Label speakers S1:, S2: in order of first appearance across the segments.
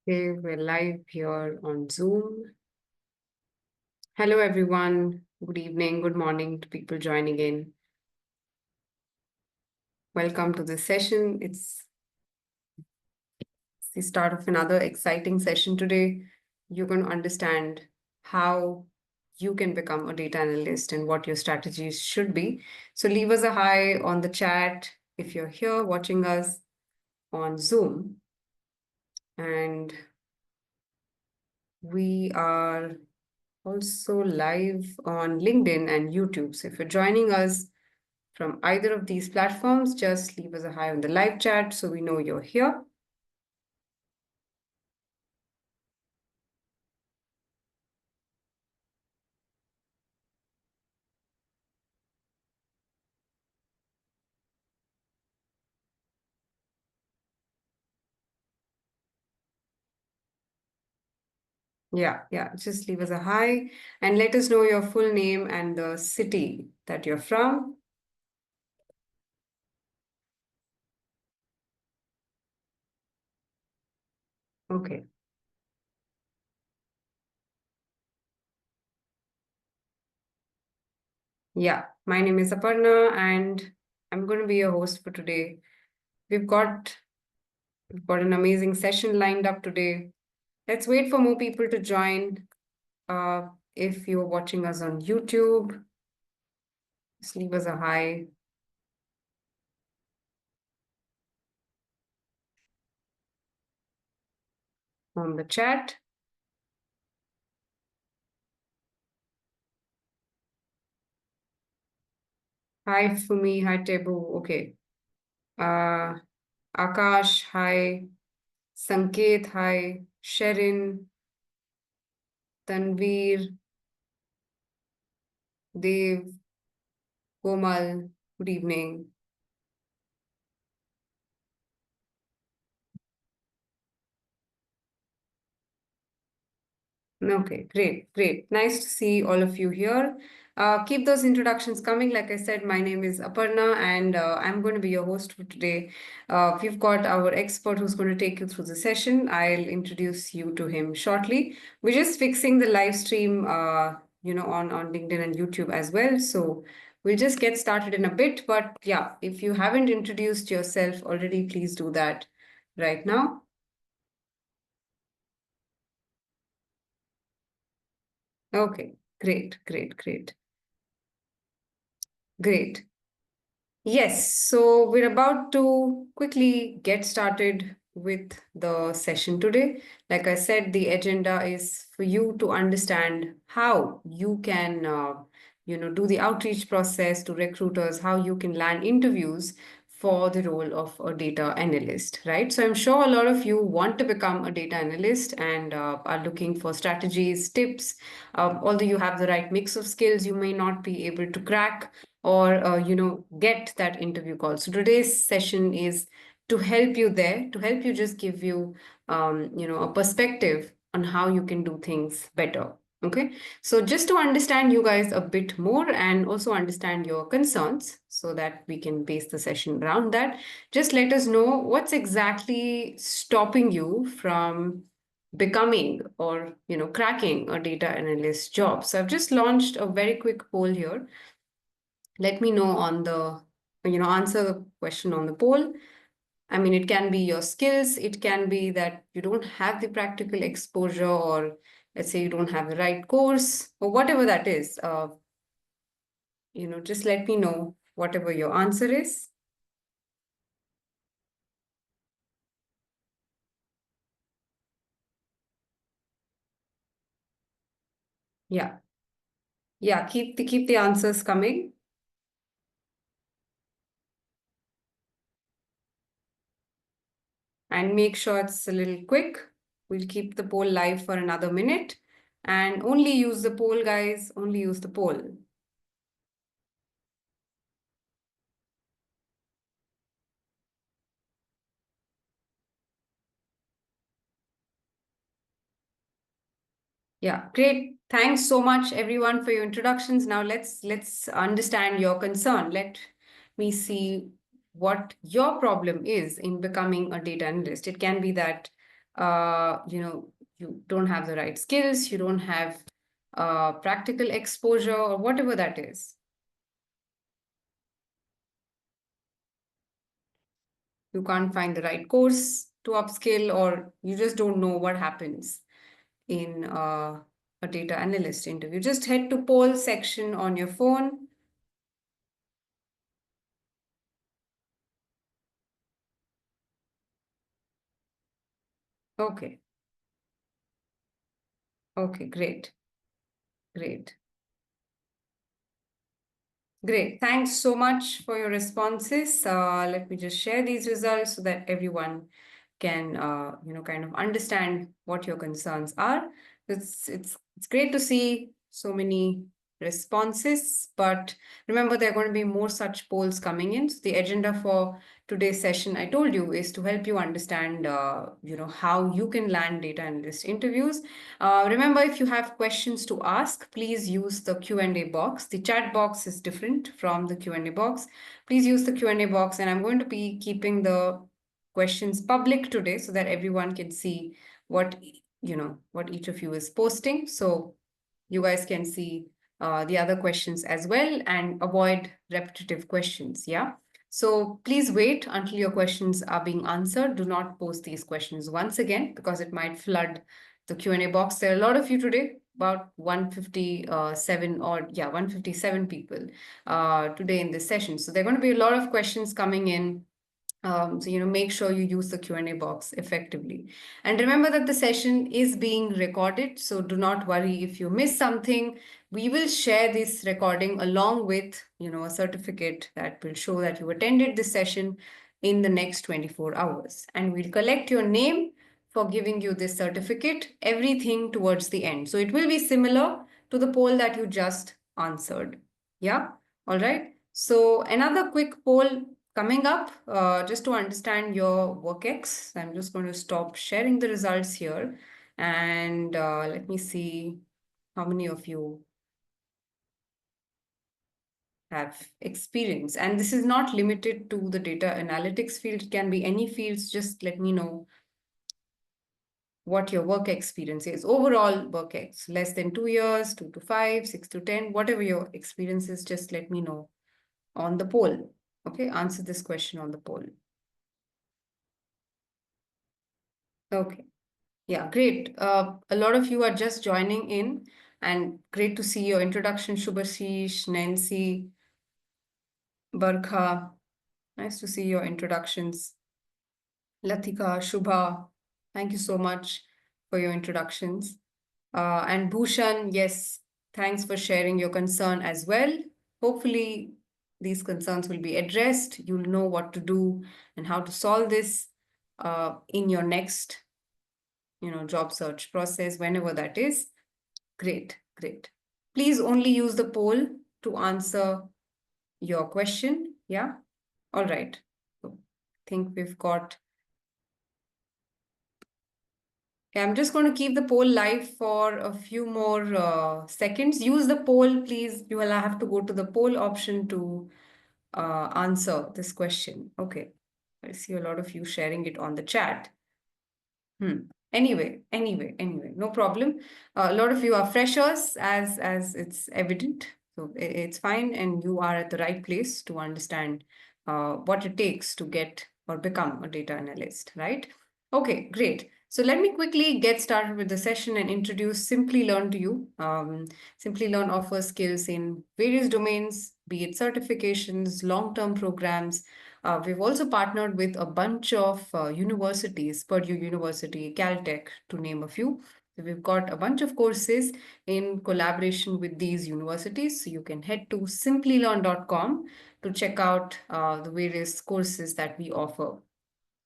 S1: Okay, we're live here on Zoom. Hello, everyone. Good evening, good morning to people joining in. Welcome to this session. It's the start of another exciting session today. You're going to understand how you can become a data analyst and what your strategies should be. So leave us a hi on the chat if you're here watching us on Zoom. And we are also live on LinkedIn and YouTube. So if you're joining us from either of these platforms, just leave us a hi on the live chat so we know you're here. Yeah, just leave us a hi and let us know your full name and the city that you're from. Okay. Yeah, my name is Aparna and I'm going to be your host for today. We've got an amazing session lined up today. Let's wait for more people to join. If you're watching us on YouTube, just leave us a hi on the chat. Hi, Fumi. Hi, Tebu. Okay. Uh, Akash, hi. Sanket, hi. Sherin, Tanveer, Dev, Komal, good evening. Okay, great. Nice to see all of you here. Keep those introductions coming. Like I said, my name is Aparna and I'm going to be your host for today. We've got our expert who's going to take you through the session. I'll introduce you to him shortly. We're just fixing the live stream, on LinkedIn and YouTube as well. So we'll just get started in a bit. But yeah, if you haven't introduced yourself already, please do that right now. Okay, great. Yes, so we're about to quickly get started with the session today. Like I said, the agenda is for you to understand how you can, do the outreach process to recruiters, how you can land interviews for the role of a data analyst, right? So I'm sure a lot of you want to become a data analyst and are looking for strategies, tips. Although you have the right mix of skills, you may not be able to crack or get that interview call. So today's session is to help you there, to help you just give you a perspective on how you can do things better. Okay, so just to understand you guys a bit more and also understand your concerns so that we can base the session around that, just let us know what's exactly stopping you from becoming or cracking a data analyst job. So I've just launched a very quick poll here. Let me know on the, answer the question on the poll. I mean, it can be your skills, it can be that you don't have the practical exposure, or let's say you don't have the right course, or whatever that is. Just let me know whatever your answer is. Yeah. Yeah, keep the answers coming and make sure it's a little quick. We'll keep the poll live for another minute and only use the poll, guys, only use the poll. Yeah, great. Thanks so much, everyone, for your introductions. Now let's understand your concern. Let me see what your problem is in becoming a data analyst. It can be that you don't have the right skills, you don't have practical exposure, or whatever that is. You can't find the right course to upskill, or you just don't know what happens in a data analyst interview. Just head to poll section on your phone. Okay. Okay, great. Great. Great. Thanks so much for your responses. Let me just share these results so that everyone can, kind of understand what your concerns are. It's great to see so many responses, but remember there are going to be more such polls coming in. So the agenda for today's session, I told you, is to help you understand, how you can land data analyst interviews. Remember, if you have questions to ask, please use the Q&A box. The chat box is different from the Q&A box. Please use the Q&A box, and I'm going to be keeping the questions public today so that everyone can see what what each of you is posting. So you guys can see the other questions as well and avoid repetitive questions. Yeah. So please wait until your questions are being answered. Do not post these questions once again because it might flood the Q&A box. There are a lot of you today, about 157 or 157 people today in this session. So there are going to be a lot of questions coming in. So make sure you use the Q&A box effectively. And remember that the session is being recorded, so do not worry if you miss something. We will share this recording along with, a certificate that will show that you attended this session in the next 24 hours. And we'll collect your name for giving you this certificate, everything towards the end. So it will be similar to the poll that you just answered. Yeah, all right. So another quick poll coming up, just to understand your WorkX, I'm just going to stop sharing the results here. And let me see how many of you have experience. And this is not limited to the data analytics field. It can be any fields. Just let me know what your work experience is. Overall work ex, less than 2 years, 2 to 5, 6 to 10, whatever your experience is, just let me know on the poll. Okay, answer this question on the poll. Okay. Yeah, great. A lot of you are just joining in, and great to see your introduction, Shubhashish, Nancy, Barkha. Nice to see your introductions. Latika, Shubha, thank you so much for your introductions. And Bhushan, yes, thanks for sharing your concern as well. Hopefully, these concerns will be addressed. You'll know what to do and how to solve this in your next job search process, whenever that is. Great, great. Please only use the poll to answer your question. Yeah. All right. So I think we've got. Okay, I'm just going to keep the poll live for a few more seconds. Use the poll, please. You will have to go to the poll option to answer this question. Okay. I see a lot of you sharing it on the chat. Anyway, no problem. A lot of you are freshers, as it's evident. So it's fine, and you are at the right place to understand what it takes to get or become a data analyst, right? Okay, great. So let me quickly get started with the session and introduce Simplilearn to you. Simplilearn offers skills in various domains, be it certifications, long-term programs. We've also partnered with a bunch of universities, Purdue University, Caltech, to name a few. So we've got a bunch of courses in collaboration with these universities. So you can head to simplylearn.com to check out the various courses that we offer.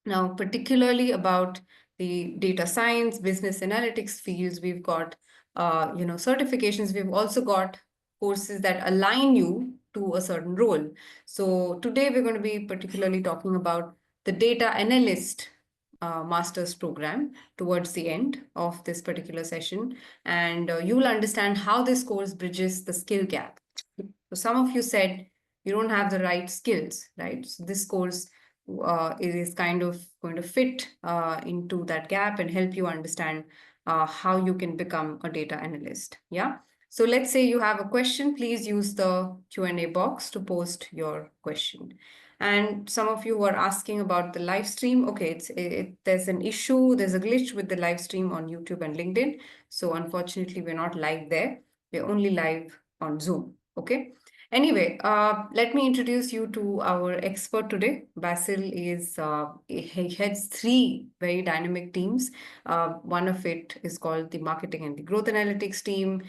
S1: Now, particularly about the data science, business analytics fields, we've got, certifications. We've also got courses that align you to a certain role. So today we're going to be particularly talking about the data analyst master's program towards the end of this particular session. And you will understand how this course bridges the skill gap. So some of you said you don't have the right skills, right? So this course it is kind of going to fit into that gap and help you understand how you can become a data analyst. Yeah. So let's say you have a question, please use the Q&A box to post your question. And some of you were asking about the live stream. Okay, there's an issue, there's a glitch with the live stream on YouTube and LinkedIn. So unfortunately, we're not live there. We're only live on Zoom. Okay. Anyway, let me introduce you to our expert today. Bassel he heads three very dynamic teams. One of it is called the marketing and the growth analytics team.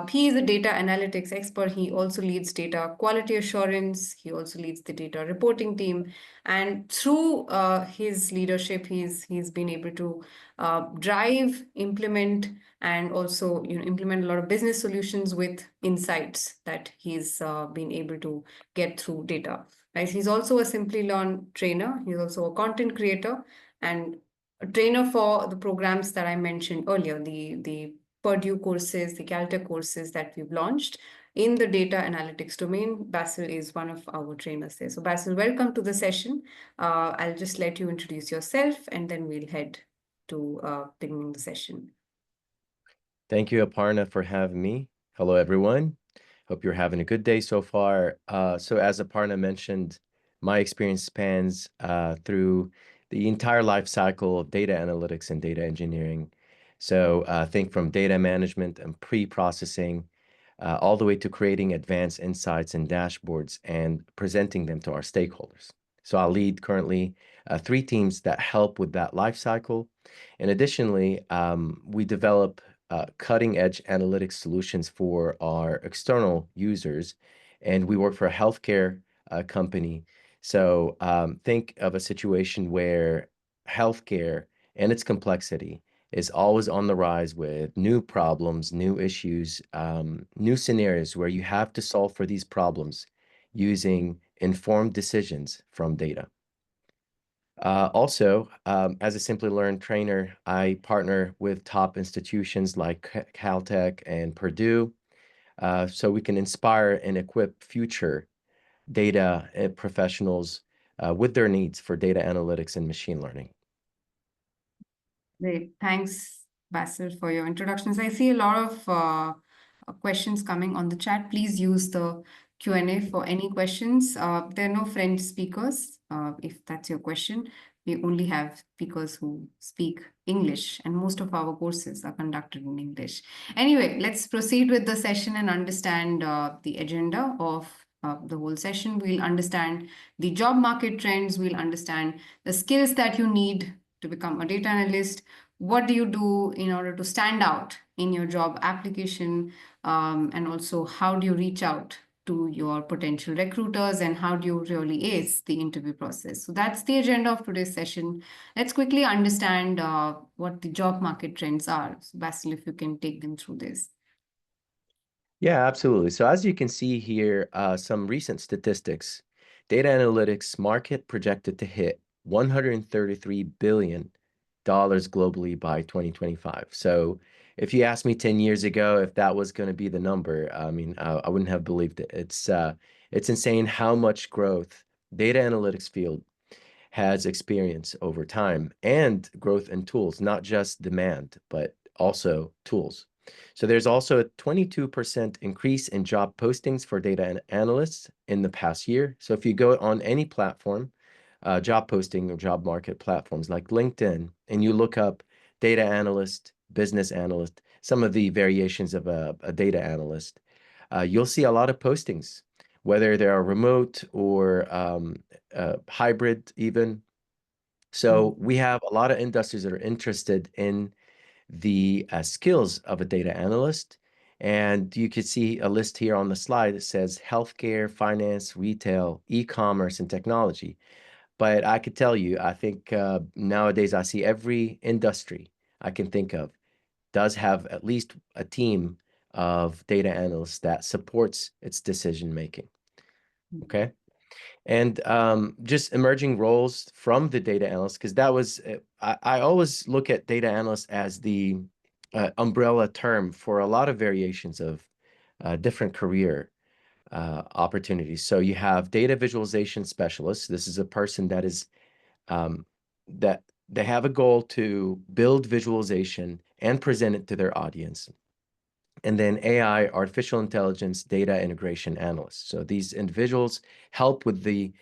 S1: He is a data analytics expert. He also leads data quality assurance. He also leads the data reporting team. And through his leadership, he's been able to drive, implement, and also implement a lot of business solutions with insights that he's been able to get through data. Right? He's also a Simplilearn trainer. He's also a content creator and a trainer for the programs that I mentioned earlier, the Purdue courses, the Caltech courses that we've launched in the data analytics domain. Bassel is one of our trainers there. So Bassel, welcome to the session. I'll just let you introduce yourself and then we'll head to beginning the session.
S2: Thank you, Aparna, for having me. Hello, everyone. Hope you're having a good day so far. So as Aparna mentioned, my experience spans through the entire life cycle of data analytics and data engineering. So think from data management and pre-processing all the way to creating advanced insights and dashboards and presenting them to our stakeholders. So I lead currently three teams that help with that life cycle. And additionally, we develop cutting-edge analytics solutions for our external users, and we work for a healthcare company. So think of a situation where healthcare and its complexity is always on the rise with new problems, new issues, new scenarios where you have to solve for these problems using informed decisions from data. Also, as a Simplilearn trainer, I partner with top institutions like Caltech and Purdue, so we can inspire and equip future data professionals with their needs for data analytics and machine learning.
S1: Great. Thanks, Bassel, for your introductions. I see a lot of questions coming on the chat. Please use the Q&A for any questions. There are no French speakers, if that's your question. We only have speakers who speak English, and most of our courses are conducted in English. Anyway, let's proceed with the session and understand the agenda of the whole session. We'll understand the job market trends. We'll understand the skills that you need to become a data analyst. What do you do in order to stand out in your job application? And also, how do you reach out to your potential recruiters and how do you really ace the interview process? So that's the agenda of today's session. Let's quickly understand what the job market trends are. So Bassel, if you can take them through this.
S2: Yeah, absolutely. So as you can see here, some recent statistics, data analytics market projected to hit $133 billion globally by 2025. So if you asked me 10 years ago if that was going to be the number, I mean, I wouldn't have believed it. It's insane how much growth data analytics field has experienced over time and growth in tools, not just demand, but also tools. So there's also a 22% increase in job postings for data analysts in the past year. So if you go on any platform, job posting or job market platforms like LinkedIn, and you look up data analyst, business analyst, some of the variations of a data analyst, you'll see a lot of postings, whether they are remote or hybrid even. So we have a lot of industries that are interested in the skills of a data analyst. And you could see a list here on the slide that says healthcare, finance, retail, e-commerce, and technology. But I could tell you, I think nowadays I see every industry I can think of does have at least a team of data analysts that supports its decision making. Okay. And just emerging roles from the data analyst, because that was, I always look at data analyst as the umbrella term for a lot of variations of different career opportunities. So you have data visualization specialist. This is a person that is um, that they have a goal to build visualization and present it to their audience. And then AI, artificial intelligence, data integration analysts. So these individuals help with the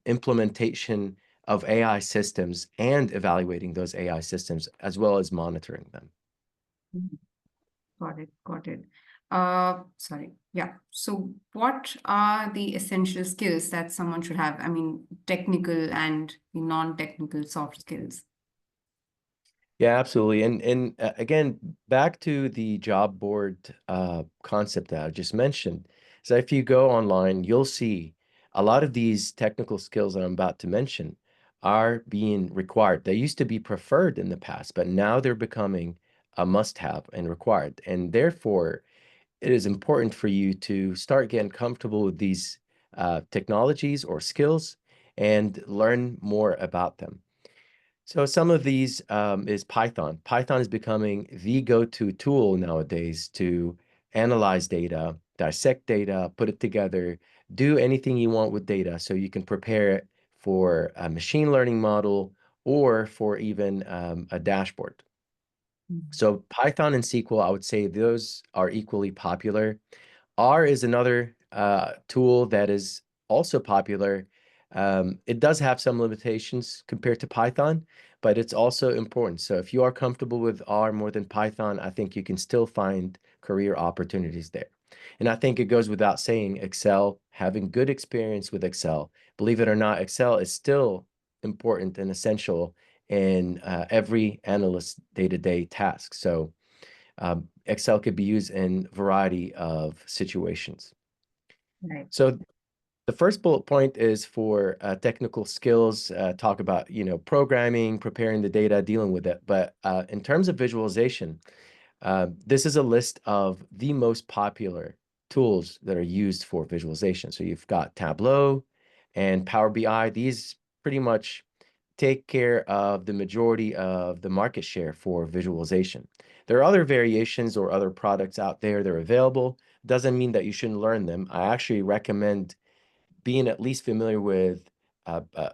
S2: implementation of AI systems and evaluating those AI systems, as well as monitoring them.
S1: Mhm. Got it. Got it. Sorry. Yeah. So what are the essential skills that someone should have? I mean, technical and the non-technical soft skills.
S2: Yeah, absolutely. And again, back to the job board concept that I just mentioned. So if you go online, you'll see a lot of these technical skills that I'm about to mention are being required. They used to be preferred in the past, but now they're becoming a must-have and required. And therefore, it is important for you to start getting comfortable with these technologies or skills and learn more about them. So some of these is Python. Python is becoming the go-to tool nowadays to analyze data, dissect data, put it together, do anything you want with data so you can prepare it for a machine learning model or for even a dashboard. So Python and SQL, I would say those are equally popular. R is another tool that is also popular. It does have some limitations compared to Python, but it's also important. So if you are comfortable with R more than Python, I think you can still find career opportunities there. And I think it goes without saying, Excel, having good experience with Excel. Believe it or not, Excel is still important and essential in every analyst's day-to-day task. So Excel could be used in a variety of situations.
S1: Right.
S2: So the first bullet point is for technical skills, talk about, programming, preparing the data, dealing with it. But in terms of visualization, this is a list of the most popular tools that are used for visualization. So you've got Tableau and Power BI. These pretty much take care of the majority of the market share for visualization. There are other variations or other products out there that are available. Doesn't mean that you shouldn't learn them. I actually recommend being at least familiar with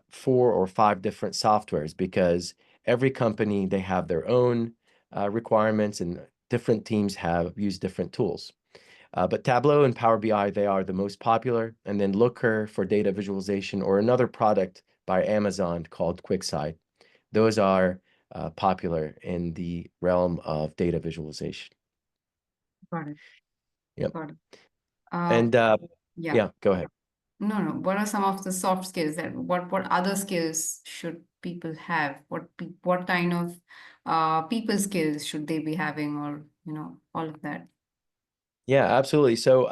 S2: 4 or 5 different softwares because every company, they have their own requirements and different teams have used different tools. But Tableau and Power BI, they are the most popular. And then Looker for data visualization or another product by Amazon called QuickSight. Those are popular in the realm of data visualization.
S1: Got it.
S2: Yep.
S1: Got it. Uh,
S2: And
S1: yeah.
S2: yeah, go ahead.
S1: No, no. What are some of the soft skills that what other skills should people have? What kind of people skills should they be having, or all of that?
S2: Yeah, absolutely. So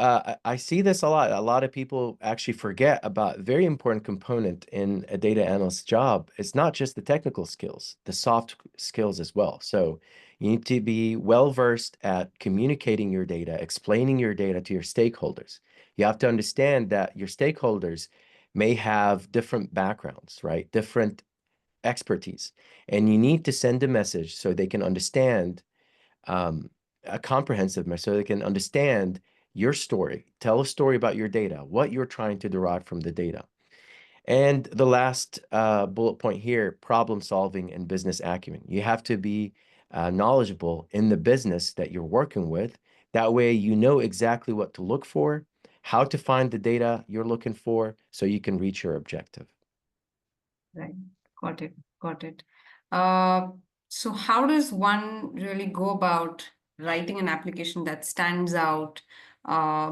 S2: I see this a lot. A lot of people actually forget about a very important component in a data analyst job. It's not just the technical skills, the soft skills as well. So you need to be well versed at communicating your data, explaining your data to your stakeholders. You have to understand that your stakeholders may have different backgrounds, right? Different expertise. And you need to send a message so they can understand um, a comprehensive message so they can understand your story. Tell a story about your data, what you're trying to derive from the data. And the last bullet point here, problem solving and business acumen. You have to be knowledgeable in the business that you're working with. That way, you know exactly what to look for, how to find the data you're looking for so you can reach your objective.
S1: Right. Got it. Got it. Uh, so how does one really go about writing an application that stands out?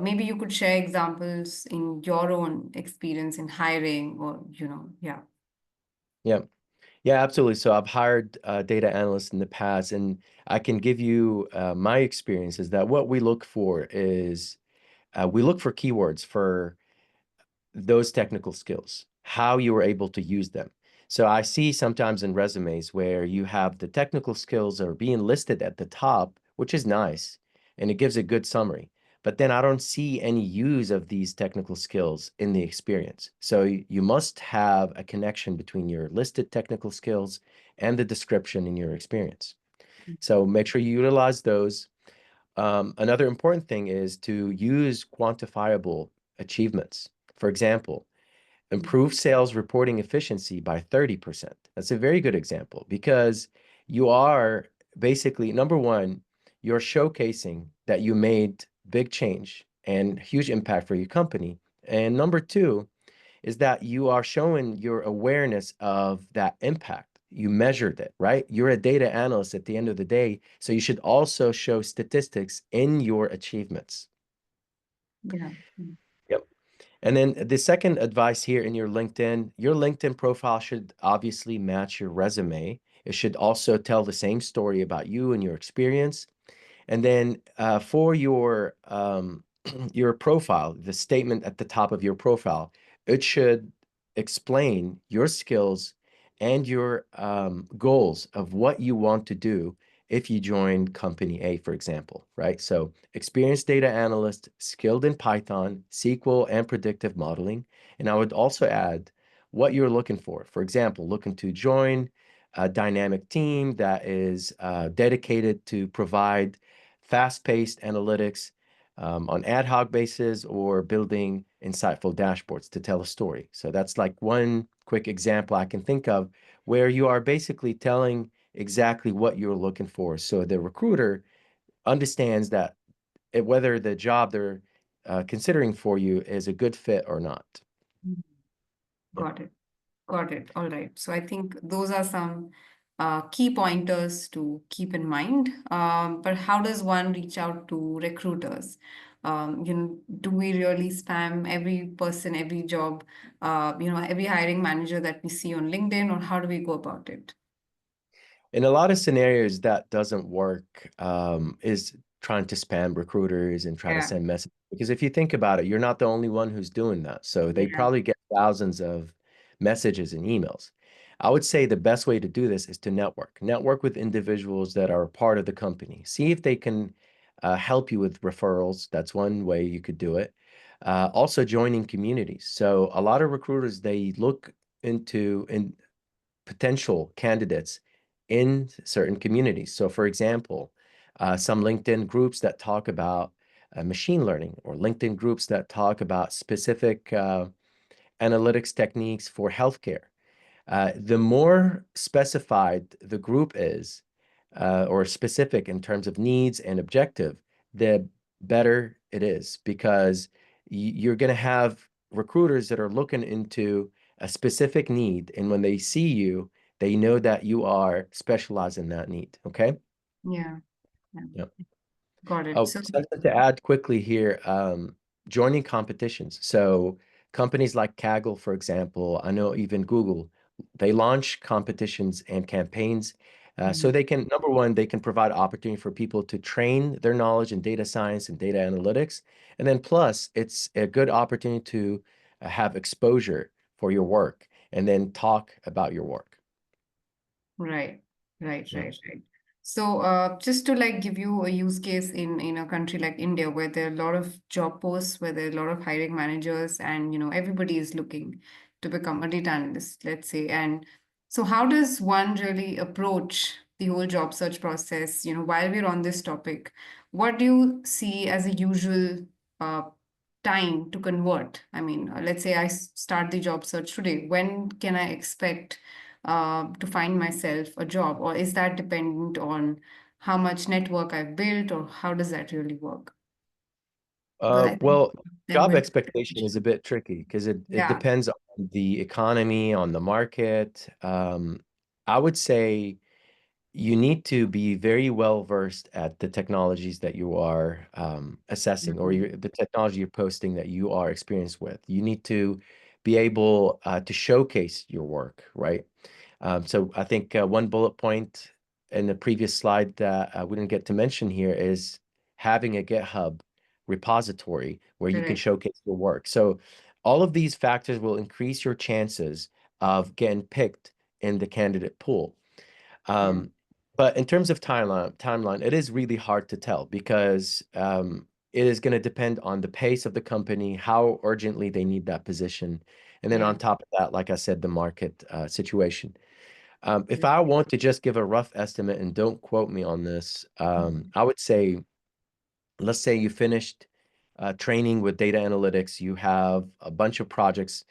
S1: Maybe you could share examples in your own experience in hiring or, yeah.
S2: Yeah. Yeah, absolutely. So I've hired data analysts in the past, and I can give you my experience is that what we look for is we look for keywords for those technical skills, how you were able to use them. So I see sometimes in resumes where you have the technical skills that are being listed at the top, which is nice, and it gives a good summary. But then I don't see any use of these technical skills in the experience. So you must have a connection between your listed technical skills and the description in your experience. So make sure you utilize those. Another important thing is to use quantifiable achievements. For example, improve sales reporting efficiency by 30%. That's a very good example because you are basically, number one, you're showcasing that you made big change and huge impact for your company. And number two is that you are showing your awareness of that impact. You measured it, right? You're a data analyst at the end of the day, so you should also show statistics in your achievements.
S1: Yeah.
S2: Yep. And then the second advice here in your LinkedIn profile should obviously match your resume. It should also tell the same story about you and your experience. And then for your profile, the statement at the top of your profile, it should explain your skills and your goals of what you want to do if you join company A, for example, right? So experienced data analyst, skilled in Python, SQL, and predictive modeling. And I would also add what you're looking for. For example, looking to join a dynamic team that is dedicated to provide fast-paced analytics on ad hoc basis or building insightful dashboards to tell a story. So that's like one quick example I can think of where you are basically telling exactly what you're looking for. So the recruiter understands that whether the job they're considering for you is a good fit or not.
S1: Mhm.
S2: Yep.
S1: Got it. Got it. All right. So I think those are some key pointers to keep in mind. But how does one reach out to recruiters? Do we really spam every person, every job, every hiring manager that we see on LinkedIn, or how do we go about it?
S2: In a lot of scenarios, that doesn't work, is trying to spam recruiters and try to
S1: Yeah.
S2: send messages. Because if you think about it, you're not the only one who's doing that. So they
S1: Yeah.
S2: probably get thousands of messages and emails. I would say the best way to do this is to network. Network with individuals that are a part of the company. See if they can help you with referrals. That's one way you could do it. Also joining communities. So a lot of recruiters, they look into potential candidates in certain communities. So, for example, some LinkedIn groups that talk about machine learning or LinkedIn groups that talk about specific analytics techniques for healthcare. The more specified the group is, or specific in terms of needs and objective, the better it is because you're going to have recruiters that are looking into a specific need. And when they see you, they know that you are specialized in that need. Okay.
S1: Yeah. Yeah.
S2: Yeah.
S1: Got it.
S2: Oh,
S1: So,
S2: something to add quickly here, joining competitions. So companies like Kaggle, for example, I know even Google, they launch competitions and campaigns. So
S1: mhm,
S2: they can, number one, they can provide opportunity for people to train their knowledge in data science and data analytics. And then plus, it's a good opportunity to have exposure for your work and then talk about your work.
S1: right, right,
S2: Yeah.
S1: right, right. So, just to like give you a use case in a country like India, where there are a lot of job posts, where there are a lot of hiring managers, and everybody is looking to become a data analyst, let's say. And so, how does one really approach the whole job search process? While we're on this topic, what do you see as a usual uh, time to convert? I mean, let's say I start the job search today. When can I expect to find myself a job, or is that dependent on how much network I've built, or how does that really work? Because I think
S2: Well,
S1: there
S2: job
S1: will,
S2: expectation is a bit tricky because it
S1: yeah,
S2: depends on the economy, on the market. I would say you need to be very well versed at the technologies that you are assessing or
S1: mhm,
S2: the technology you're posting that you are experienced with. You need to be able to showcase your work, right? So I think one bullet point in the previous slide that we didn't get to mention here is having a GitHub repository where you can
S1: correct,
S2: showcase your work. So all of these factors will increase your chances of getting picked in the candidate pool.
S1: yeah,
S2: Um, but in terms of timeline, it is really hard to tell because it is going to depend on the pace of the company, how urgently they need that position, and then
S1: yeah,
S2: on top of that, like I said, the market situation. If
S1: yeah,
S2: I want to just give a rough estimate, and don't quote me on this,
S1: mhm,
S2: I would say, let's say you finished training with data analytics, you have a bunch of projects.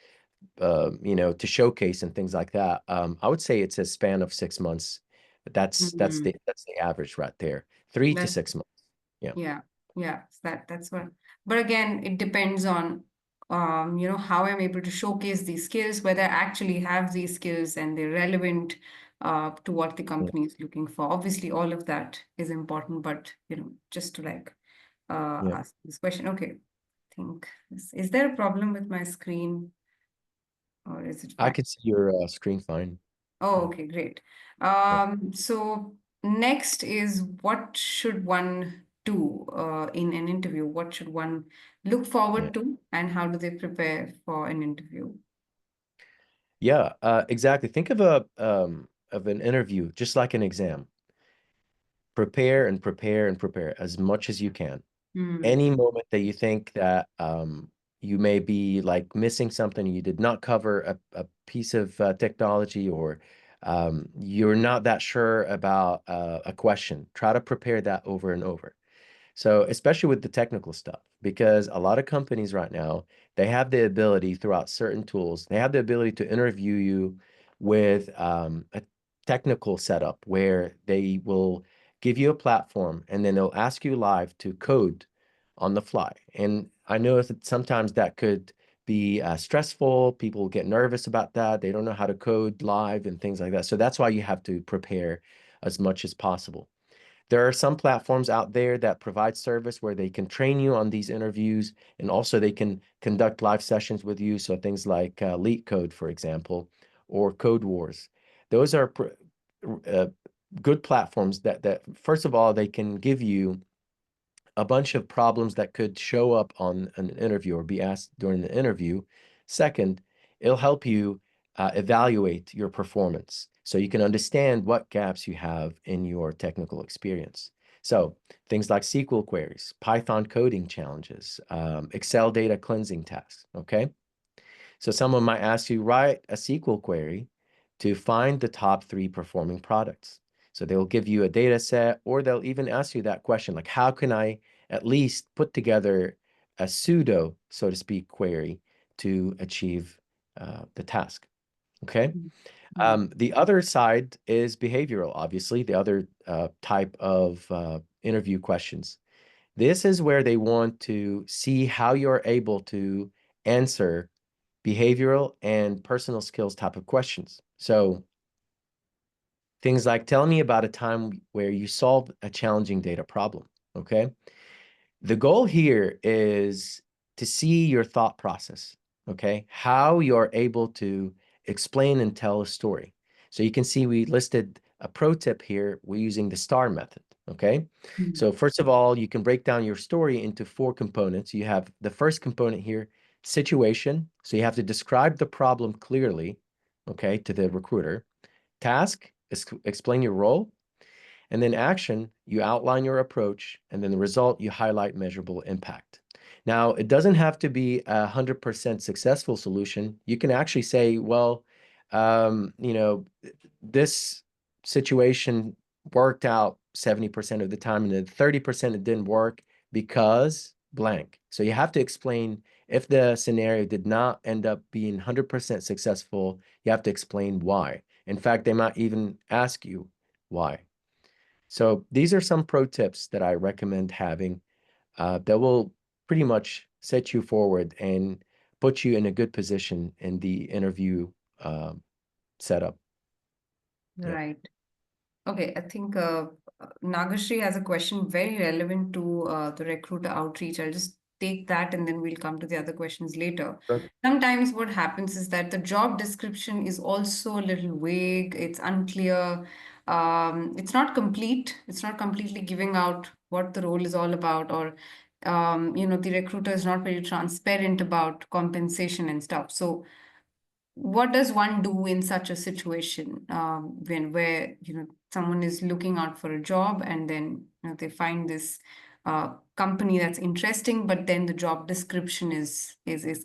S2: to showcase and things like that. I would say it's a span of 6 months. But
S1: Mm,
S2: that's the average right there. 3 to 6 months. Yeah.
S1: yeah, yeah, that's what. But again, it depends on how I'm able to showcase these skills, whether I actually have these skills and they're relevant to what the
S2: Yeah.
S1: company is looking for. Obviously, all of that is important, but just to like
S2: Yeah.
S1: ask this question. Okay, I think is there a problem with my screen or is it
S2: I
S1: fine?
S2: could see your screen fine.
S1: Oh,
S2: Yeah.
S1: okay, great.
S2: Yeah.
S1: So next is what should one do in an interview? What should one look
S2: Yeah.
S1: forward to, and how do they prepare for an interview?
S2: Yeah, exactly. Think of an interview just like an exam. Prepare and prepare and prepare as much as you can.
S1: Hmm.
S2: Any moment that you think that you may be like missing something, you did not cover a piece of technology, or you're not that sure about a question, try to prepare that over and over. So, especially with the technical stuff, because a lot of companies right now, they have the ability throughout certain tools, they have the ability to interview you with a technical setup where they will give you a platform and then they'll ask you live to code on the fly. And I know that sometimes that could be stressful. People get nervous about that. They don't know how to code live and things like that. So that's why you have to prepare as much as possible. There are some platforms out there that provide service where they can train you on these interviews, and also they can conduct live sessions with you. So things like Leak Code, for example, or Code Wars. Those are uh, good platforms that first of all, they can give you a bunch of problems that could show up on an interview or be asked during the interview. Second, it'll help you evaluate your performance so you can understand what gaps you have in your technical experience. So things like SQL queries, Python coding challenges, Excel data cleansing tasks, okay? So someone might ask you, write a SQL query to find the top three performing products. So they'll give you a data set, or they'll even ask you that question, like, how can I at least put together a pseudo, so to speak, query to achieve the task? Okay.
S1: Hmm.
S2: The other side is behavioral, obviously, the other type of interview questions. This is where they want to see how you're able to answer behavioral and personal skills type of questions. So things like, tell me about a time where you solved a challenging data problem. Okay. The goal here is to see your thought process. Okay. How you're able to explain and tell a story. So you can see we listed a pro tip here. We're using the STAR method. Okay.
S1: Hmm.
S2: So first of all, you can break down your story into four components. You have the first component here, situation. So you have to describe the problem clearly, okay, to the recruiter. Task, explain your role. And then action, you outline your approach. And then the result, you highlight measurable impact. Now, it doesn't have to be 100% successful solution. You can actually say, well, um, you know, this situation worked out 70% of the time, and then 30% it didn't work because blank. So you have to explain if the scenario did not end up being 100% successful, you have to explain why. In fact, they might even ask you why. So these are some pro tips that I recommend having that will pretty much set you forward and put you in a good position in the interview setup. Yeah.
S1: Right. Okay, I think Nagashri has a question very relevant to the recruiter outreach. I'll just take that and then we'll come to the other questions later.
S2: Sure.
S1: Sometimes what happens is that the job description is also a little vague, it's unclear, it's not complete, it's not completely giving out what the role is all about, or the recruiter is not very transparent about compensation and stuff. So what does one do in such a situation when where someone is looking out for a job and then they find this company that's interesting, but then the job description is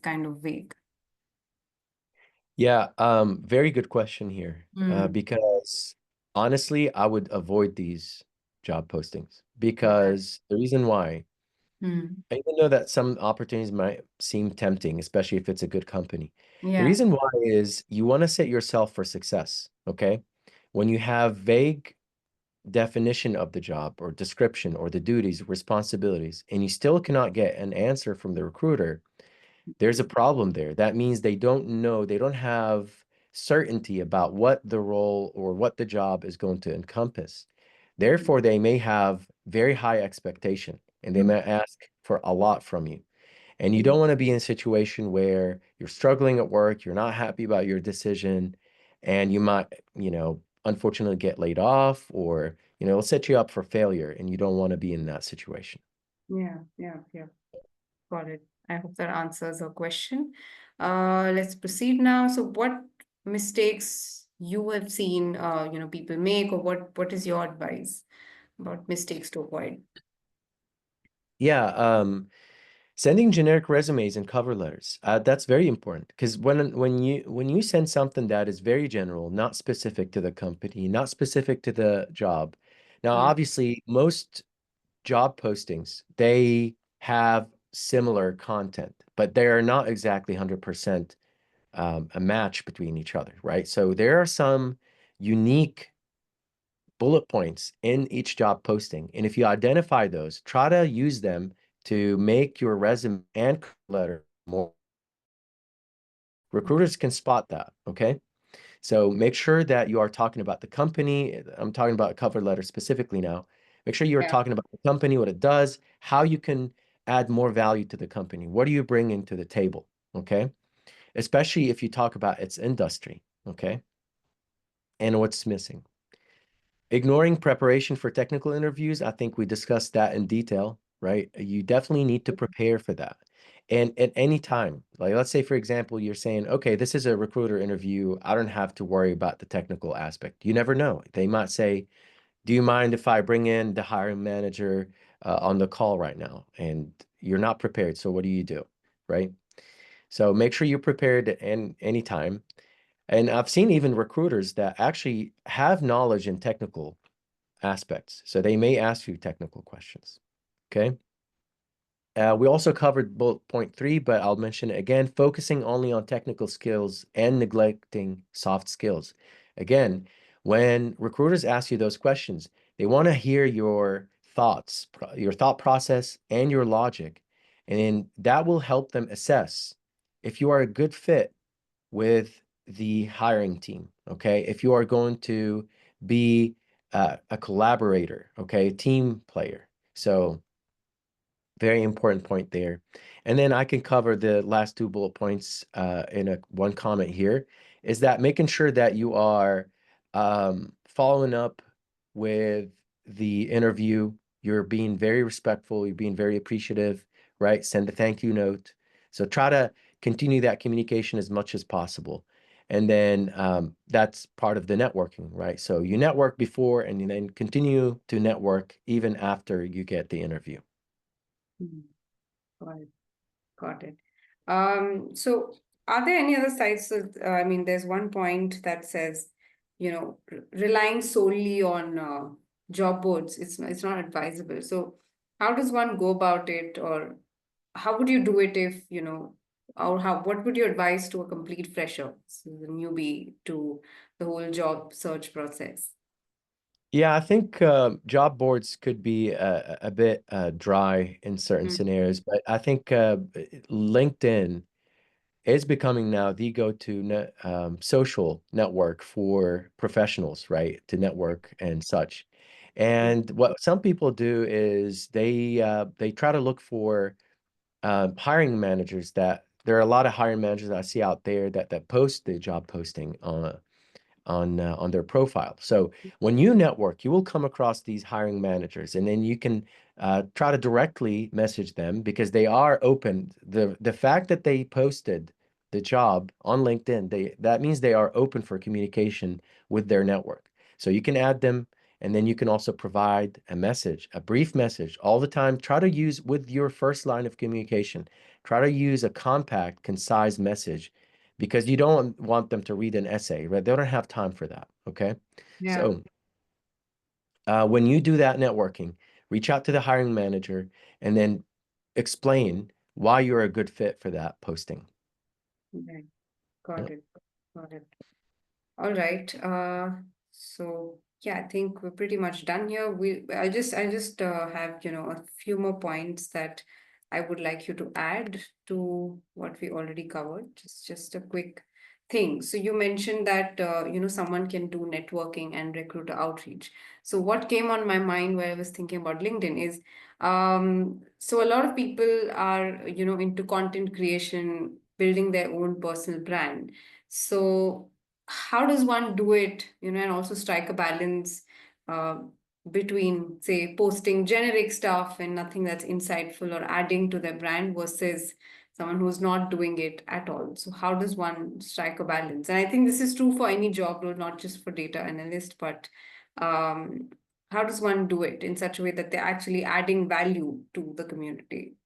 S1: kind of vague.
S2: Yeah, very good question here.
S1: Mm.
S2: Because honestly, I would avoid these job postings
S1: Right.
S2: because the reason why.
S1: Mm.
S2: Even though that some opportunities might seem tempting, especially if it's a good company. The
S1: Yeah.
S2: reason why is you want to set yourself for success, okay? When you have vague definition of the job or description or the duties, responsibilities, and you still cannot get an answer from the recruiter, there's a problem there. That means they don't know, they don't have certainty about what the role or what the job is going to encompass. Therefore, they may have very high expectation and they
S1: Mm.
S2: may ask for a lot from you. And you don't want to be in a situation where you're struggling at work, you're not happy about your decision, and you might, unfortunately get laid off or, it'll set you up for failure and you don't want to be in that situation.
S1: Yeah, yeah, yeah. Got it. I hope that answers your question. Let's proceed now. So, what mistakes you have seen, people make, or what is your advice about mistakes to avoid?
S2: Yeah, sending generic resumes and cover letters, that's very important because when you send something that is very general, not specific to the company, not specific to the job. Now,
S1: Yeah.
S2: obviously, most job postings, they have similar content, but they are not exactly 100% a match between each other, right? So there are some unique bullet points in each job posting. And if you identify those, try to use them to make your resume and cover letter more. Recruiters can spot that, okay? So make sure that you are talking about the company. I'm talking about a cover letter specifically now. Make sure you're
S1: Yeah.
S2: talking about the company, what it does, how you can add more value to the company. What do you bring into the table? Okay. Especially if you talk about its industry. Okay. And what's missing. Ignoring preparation for technical interviews, I think we discussed that in detail, right? You definitely need to prepare for that. And at any time, like let's say, for example, you're saying, okay, this is a recruiter interview. I don't have to worry about the technical aspect. You never know. They might say, do you mind if I bring in the hiring manager on the call right now? And you're not prepared. So what do you do? Right? So make sure you're prepared at any time. And I've seen even recruiters that actually have knowledge in technical aspects. So they may ask you technical questions. Okay. We also covered bullet point 3, but I'll mention it again, focusing only on technical skills and neglecting soft skills. Again, when recruiters ask you those questions, they want to hear your thoughts, your thought process, and your logic. And then that will help them assess if you are a good fit with the hiring team, okay? If you are going to be a collaborator, okay, team player. So very important point there. And then I can cover the last 2 bullet points in one comment here, is that making sure that you are following up with the interview. You're being very respectful, you're being very appreciative, right? Send a thank you note. So try to continue that communication as much as possible. And then that's part of the networking, right? So you network before and you then continue to network even after you get the interview.
S1: Mm. Got it. Got it. So are there any other sites? I mean, there's one point that says, relying solely on job boards, it's not advisable. So how does one go about it, or how would you do it if, or what would you advise to a complete fresher, so the newbie to the whole job search process?
S2: Yeah, I think job boards could be a bit dry in certain
S1: Mm.
S2: scenarios, but I think LinkedIn is becoming now the go-to social network for professionals, right? To network and such. And what some people do is they try to look for hiring managers that there are a lot of hiring managers that I see out there that post the job posting on their profile. So when you network, you will come across these hiring managers, and then you can try to directly message them because they are open. The fact that they posted the job on LinkedIn, that means they are open for communication with their network. So you can add them, and then you can also provide a message, a brief message all the time. Try to use with your first line of communication. Try to use a compact, concise message because you don't want them to read an essay, right? They don't have time for that, okay?
S1: Yeah.
S2: So when you do that networking, reach out to the hiring manager and then explain why you're a good fit for that posting.
S1: Right. Got
S2: Yeah.
S1: it. Got it. All right. So yeah, I think we're pretty much done here. I just have, a few more points that I would like you to add to what we already covered. Just a quick thing. So you mentioned that someone can do networking and recruiter outreach. So what came on my mind while I was thinking about LinkedIn is so a lot of people are, into content creation, building their own personal brand. So how does one do it, and also strike a balance uh, between, say, posting generic stuff and nothing that's insightful or adding to their brand versus someone who's not doing it at all? So how does one strike a balance? And I think this is true for any job role, not just for data analyst, but um, how does one do it in such a way that they're actually adding value to the community?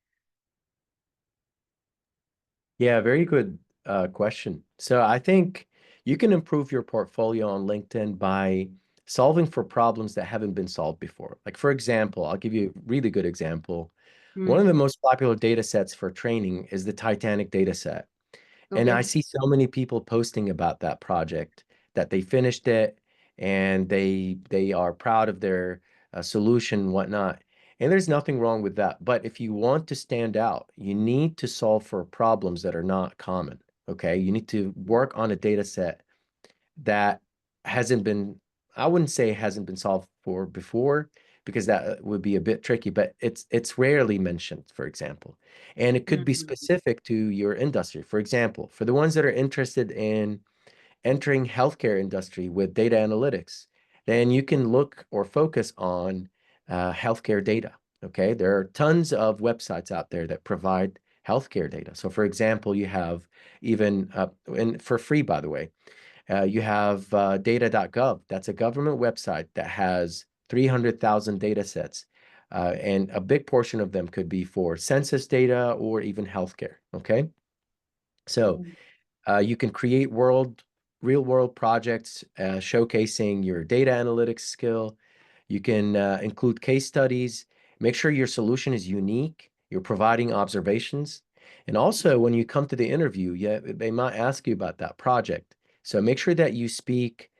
S2: Yeah, very good question. So I think you can improve your portfolio on LinkedIn by solving for problems that haven't been solved before. Like for example, I'll give you a really good example. One of the
S1: Hmm.
S2: most popular data sets for training is the Titanic data set. And I
S1: Okay.
S2: see so many people posting about that project that they finished it and they are proud of their solution and whatnot. And there's nothing wrong with that. But if you want to stand out, you need to solve for problems that are not common. Okay. You need to work on a data set that hasn't been, I wouldn't say hasn't been solved for before, because that would be a bit tricky, but it's rarely mentioned, for example. And it could be
S1: Mhm.
S2: specific to your industry. For example, for the ones that are interested in entering healthcare industry with data analytics, then you can look or focus on healthcare data. Okay, there are tons of websites out there that provide healthcare data. So, for example, you have even, and for free, by the way, you have data.gov. That's a government website that has 300,000 data sets. And a big portion of them could be for census data or even healthcare. Okay. So
S1: Mhm.
S2: you can create real world projects showcasing your data analytics skill. You can include case studies. Make sure your solution is unique. You're providing observations. And also, when you come to the interview, yeah, they might ask you about that project. So make sure that you speak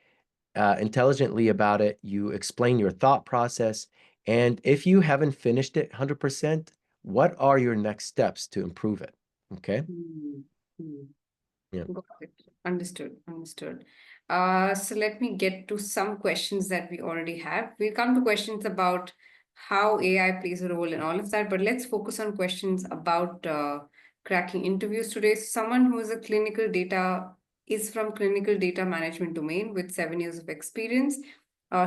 S2: intelligently about it. You explain your thought process. And if you haven't finished it 100%, what are your next steps to improve it? Okay.
S1: Mhm. Mhm.
S2: Yeah.
S1: Got it. Understood. Understood. So let me get to some questions that we already have. We'll come to questions about how AI plays a role in all of that, but let's focus on questions about cracking interviews today. Someone who is a clinical data is from clinical data management domain with 7 years of experience.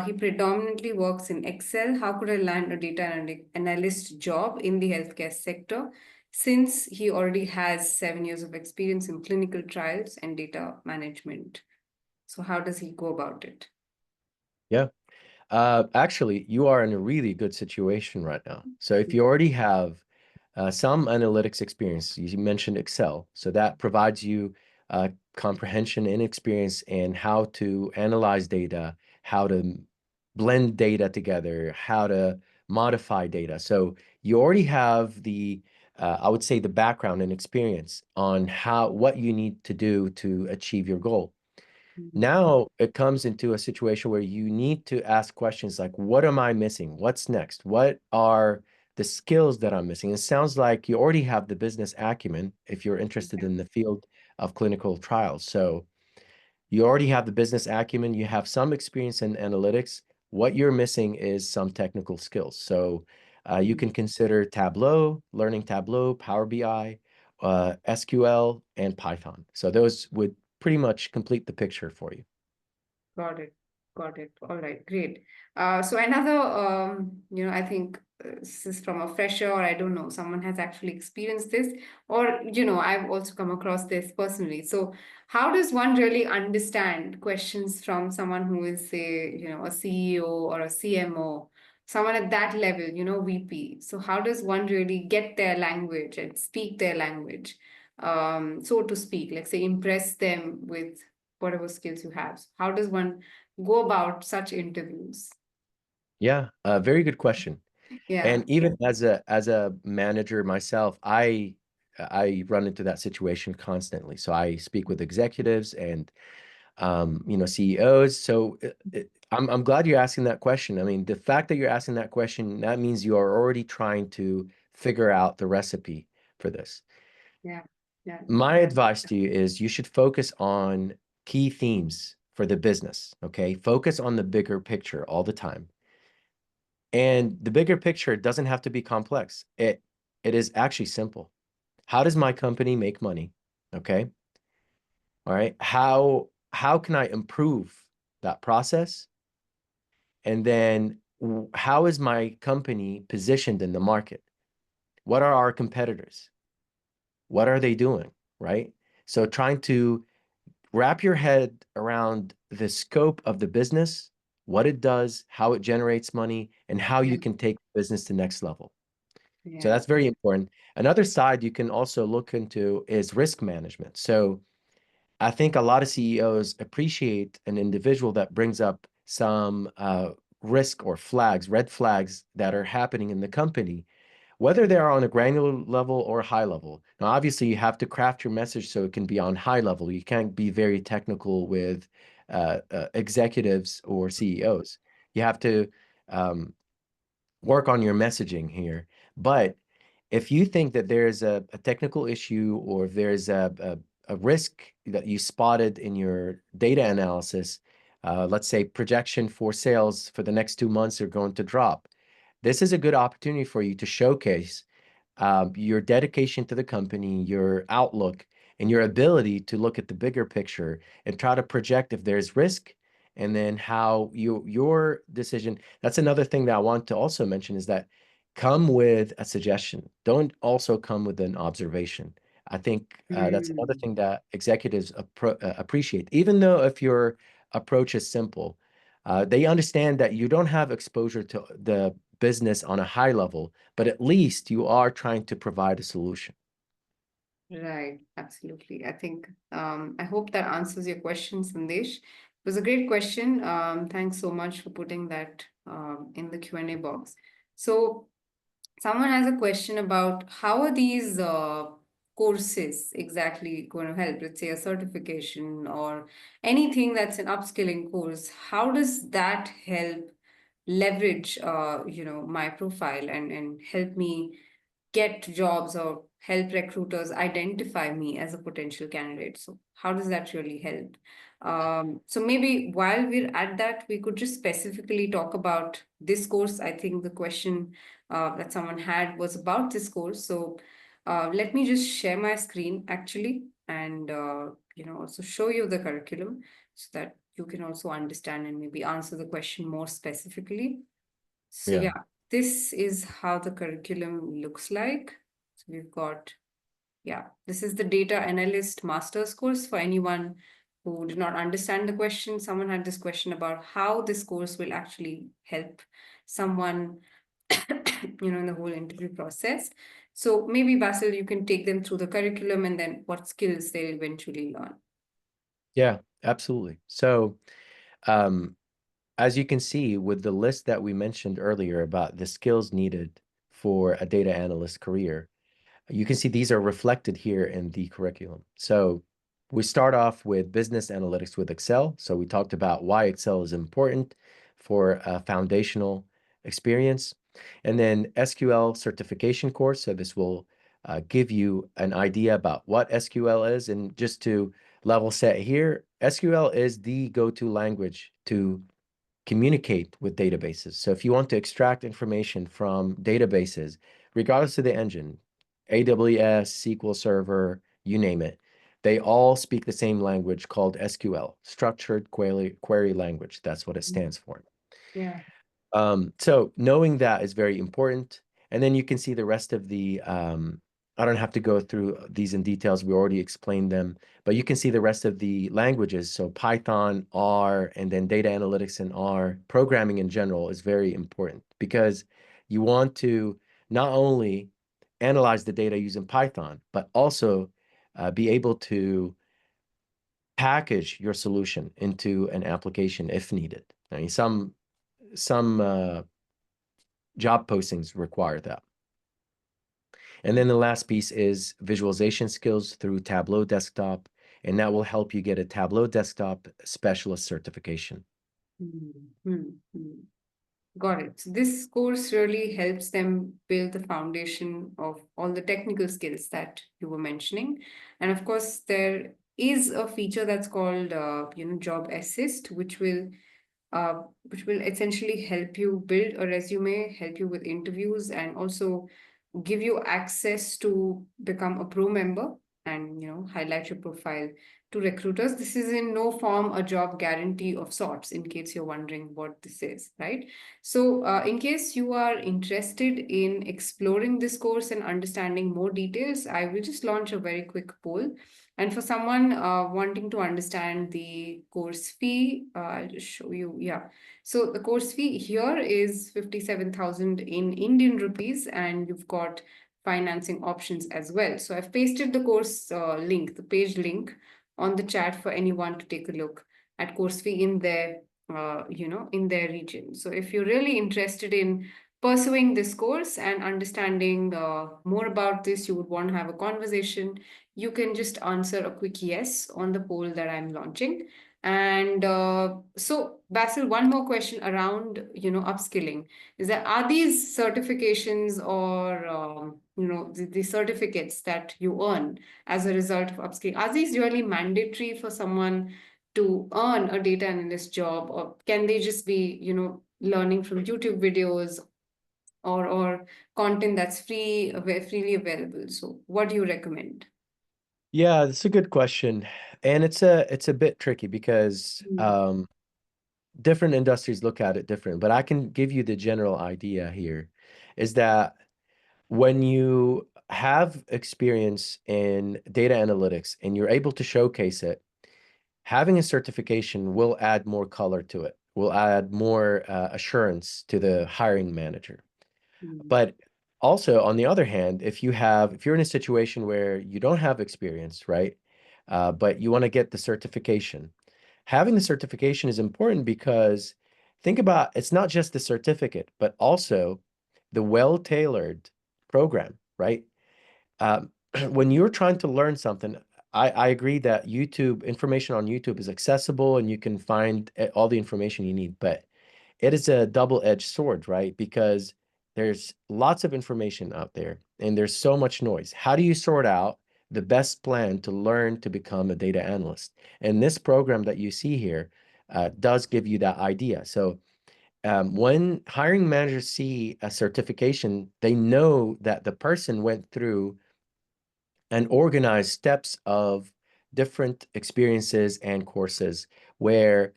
S1: He predominantly works in Excel. How could I land a data analyst job in the healthcare sector, since he already has 7 years of experience in clinical trials and data management? So, how does he go about it?
S2: Yeah. Actually, you are in a really good situation right now. So if you already have some analytics experience, you mentioned Excel, so that provides you comprehension and experience in how to analyze data, how to blend data together, how to modify data. So you already have I would say, the background and experience on what you need to do to achieve your goal.
S1: Mhm.
S2: Now it comes into a situation where you need to ask questions like, what am I missing? What's next? What are the skills that I'm missing? It sounds like you already have the business acumen if you're interested
S1: Yeah.
S2: in the field of clinical trials. So you already have the business acumen, you have some experience in analytics. What you're missing is some technical skills. So you
S1: Mhm.
S2: can consider Tableau, learning Tableau, Power BI, SQL, and Python. So those would pretty much complete the picture for you.
S1: Got it. Got it. All right, great. So another, I think this is from a fresher, or I don't know, someone has actually experienced this, or, I've also come across this personally. So how does one really understand questions from someone who is, say, a CEO or a CMO, someone at that level, VP? So how does one really get their language and speak their language, so to speak, like say, impress them with whatever skills you have? So how does one go about such interviews?
S2: Yeah, very good question.
S1: Yeah.
S2: And even as a manager myself, I run into that situation constantly. So I speak with executives and CEOs. So I'm glad you're asking that question. I mean, the fact that you're asking that question, that means you are already trying to figure out the recipe for this.
S1: Yeah. Yeah.
S2: My advice to you is you should focus on key themes for the business, okay? Focus on the bigger picture all the time. And the bigger picture doesn't have to be complex. It is actually simple. How does my company make money? Okay? All right. How can I improve that process? And then how is my company positioned in the market? What are our competitors? What are they doing? Right? So trying to wrap your head around the scope of the business, what it does, how it generates money, and how
S1: Yeah.
S2: you can take the business to the next level. So
S1: Yeah.
S2: that's very important. Another side you can also look into is risk management. So I think a lot of CEOs appreciate an individual that brings up some risk or flags, red flags that are happening in the company, whether they're on a granular level or a high level. Now, obviously, you have to craft your message so it can be on high level. You can't be very technical with executives or CEOs. You have to um, work on your messaging here. But if you think that there's a technical issue or if there's a risk that you spotted in your data analysis, let's say projection for sales for the next 2 months are going to drop, this is a good opportunity for you to showcase your dedication to the company, your outlook, and your ability to look at the bigger picture and try to project if there's risk, and then how your decision. That's another thing that I want to also mention is that come with a suggestion. Don't also come with an observation. I think that's another
S1: Mm.
S2: thing that executives appreciate. Even though if your approach is simple, they understand that you don't have exposure to the business on a high level, but at least you are trying to provide a solution.
S1: Right, absolutely. I think I hope that answers your question, Sandesh. It was a great question. Thanks so much for putting that in the Q&A box. So, someone has a question about how are these courses exactly going to help? Let's say a certification or anything that's an upskilling course. How does that help leverage, my profile and help me get jobs or help recruiters identify me as a potential candidate? So, how does that really help? So, maybe while we're at that, we could just specifically talk about this course. I think the question that someone had was about this course. So, let me just share my screen actually and also show you the curriculum so that you can also understand and maybe answer the question more specifically. So
S2: Yeah.
S1: yeah, this is how the curriculum looks like. So we've got, yeah, this is the data analyst master's course for anyone who did not understand the question. Someone had this question about how this course will actually help someone, in the whole interview process. So maybe Basil, you can take them through the curriculum and then what skills they'll eventually learn.
S2: Yeah, absolutely. So, um, as you can see with the list that we mentioned earlier about the skills needed for a data analyst career, you can see these are reflected here in the curriculum. So we start off with business analytics with Excel. So we talked about why Excel is important for a foundational experience. And then SQL certification course. So this will give you an idea about what SQL is. And just to level set here, SQL is the go-to language to communicate with databases. So if you want to extract information from databases, regardless of the engine, AWS, SQL Server, you name it, they all speak the same language called SQL, Structured Query Language. That's what it
S1: Mm.
S2: stands for.
S1: Yeah.
S2: So knowing that is very important. And then you can see the rest of the, I don't have to go through these in details. We already explained them, but you can see the rest of the languages. So Python, R, and then data analytics in R, programming in general is very important because you want to not only analyze the data using Python, but also be able to package your solution into an application if needed. I mean, some job postings require that. And then the last piece is visualization skills through Tableau Desktop, and that will help you get a Tableau Desktop specialist certification.
S1: Got it. So this course really helps them build the foundation of all the technical skills that you were mentioning. And of course, there is a feature that's called, Job Assist, which will essentially help you build a resume, help you with interviews, and also give you access to become a pro member and highlight your profile to recruiters. This is in no form a job guarantee of sorts, in case you're wondering what this is, right? So in case you are interested in exploring this course and understanding more details, I will just launch a very quick poll. And for someone wanting to understand the course fee, I'll just show you. Yeah. So the course fee here is 57,000 in Indian rupees, and you've got financing options as well. So I've pasted the course link, the page link on the chat for anyone to take a look at course fee in their, in their region. So if you're really interested in pursuing this course and understanding more about this, you would want to have a conversation, you can just answer a quick yes on the poll that I'm launching. And so, Basil, one more question around, upskilling is that are these certifications or, the certificates that you earn as a result of upskilling, are these really mandatory for someone to earn a data analyst job, or can they just be, learning from YouTube videos or content that's freely available? So, what do you recommend?
S2: Yeah, that's a good question. And it's a bit tricky because different industries look at it different, but I can give you the general idea here is that when you have experience in data analytics and you're able to showcase it, having a certification will add more color to it, will add more assurance to the hiring manager.
S1: Mm.
S2: But also, on the other hand, if you're in a situation where you don't have experience, right, but you want to get the certification, having the certification is important because think about it's not just the certificate, but also the well-tailored program, right? Um, when you're trying to learn something, I agree that YouTube information on YouTube is accessible and you can find all the information you need, but it is a double-edged sword, right? Because there's lots of information out there and there's so much noise. How do you sort out the best plan to learn to become a data analyst? And this program that you see here does give you that idea. So when hiring managers see a certification, they know that the person went through and organized steps of different experiences and courses where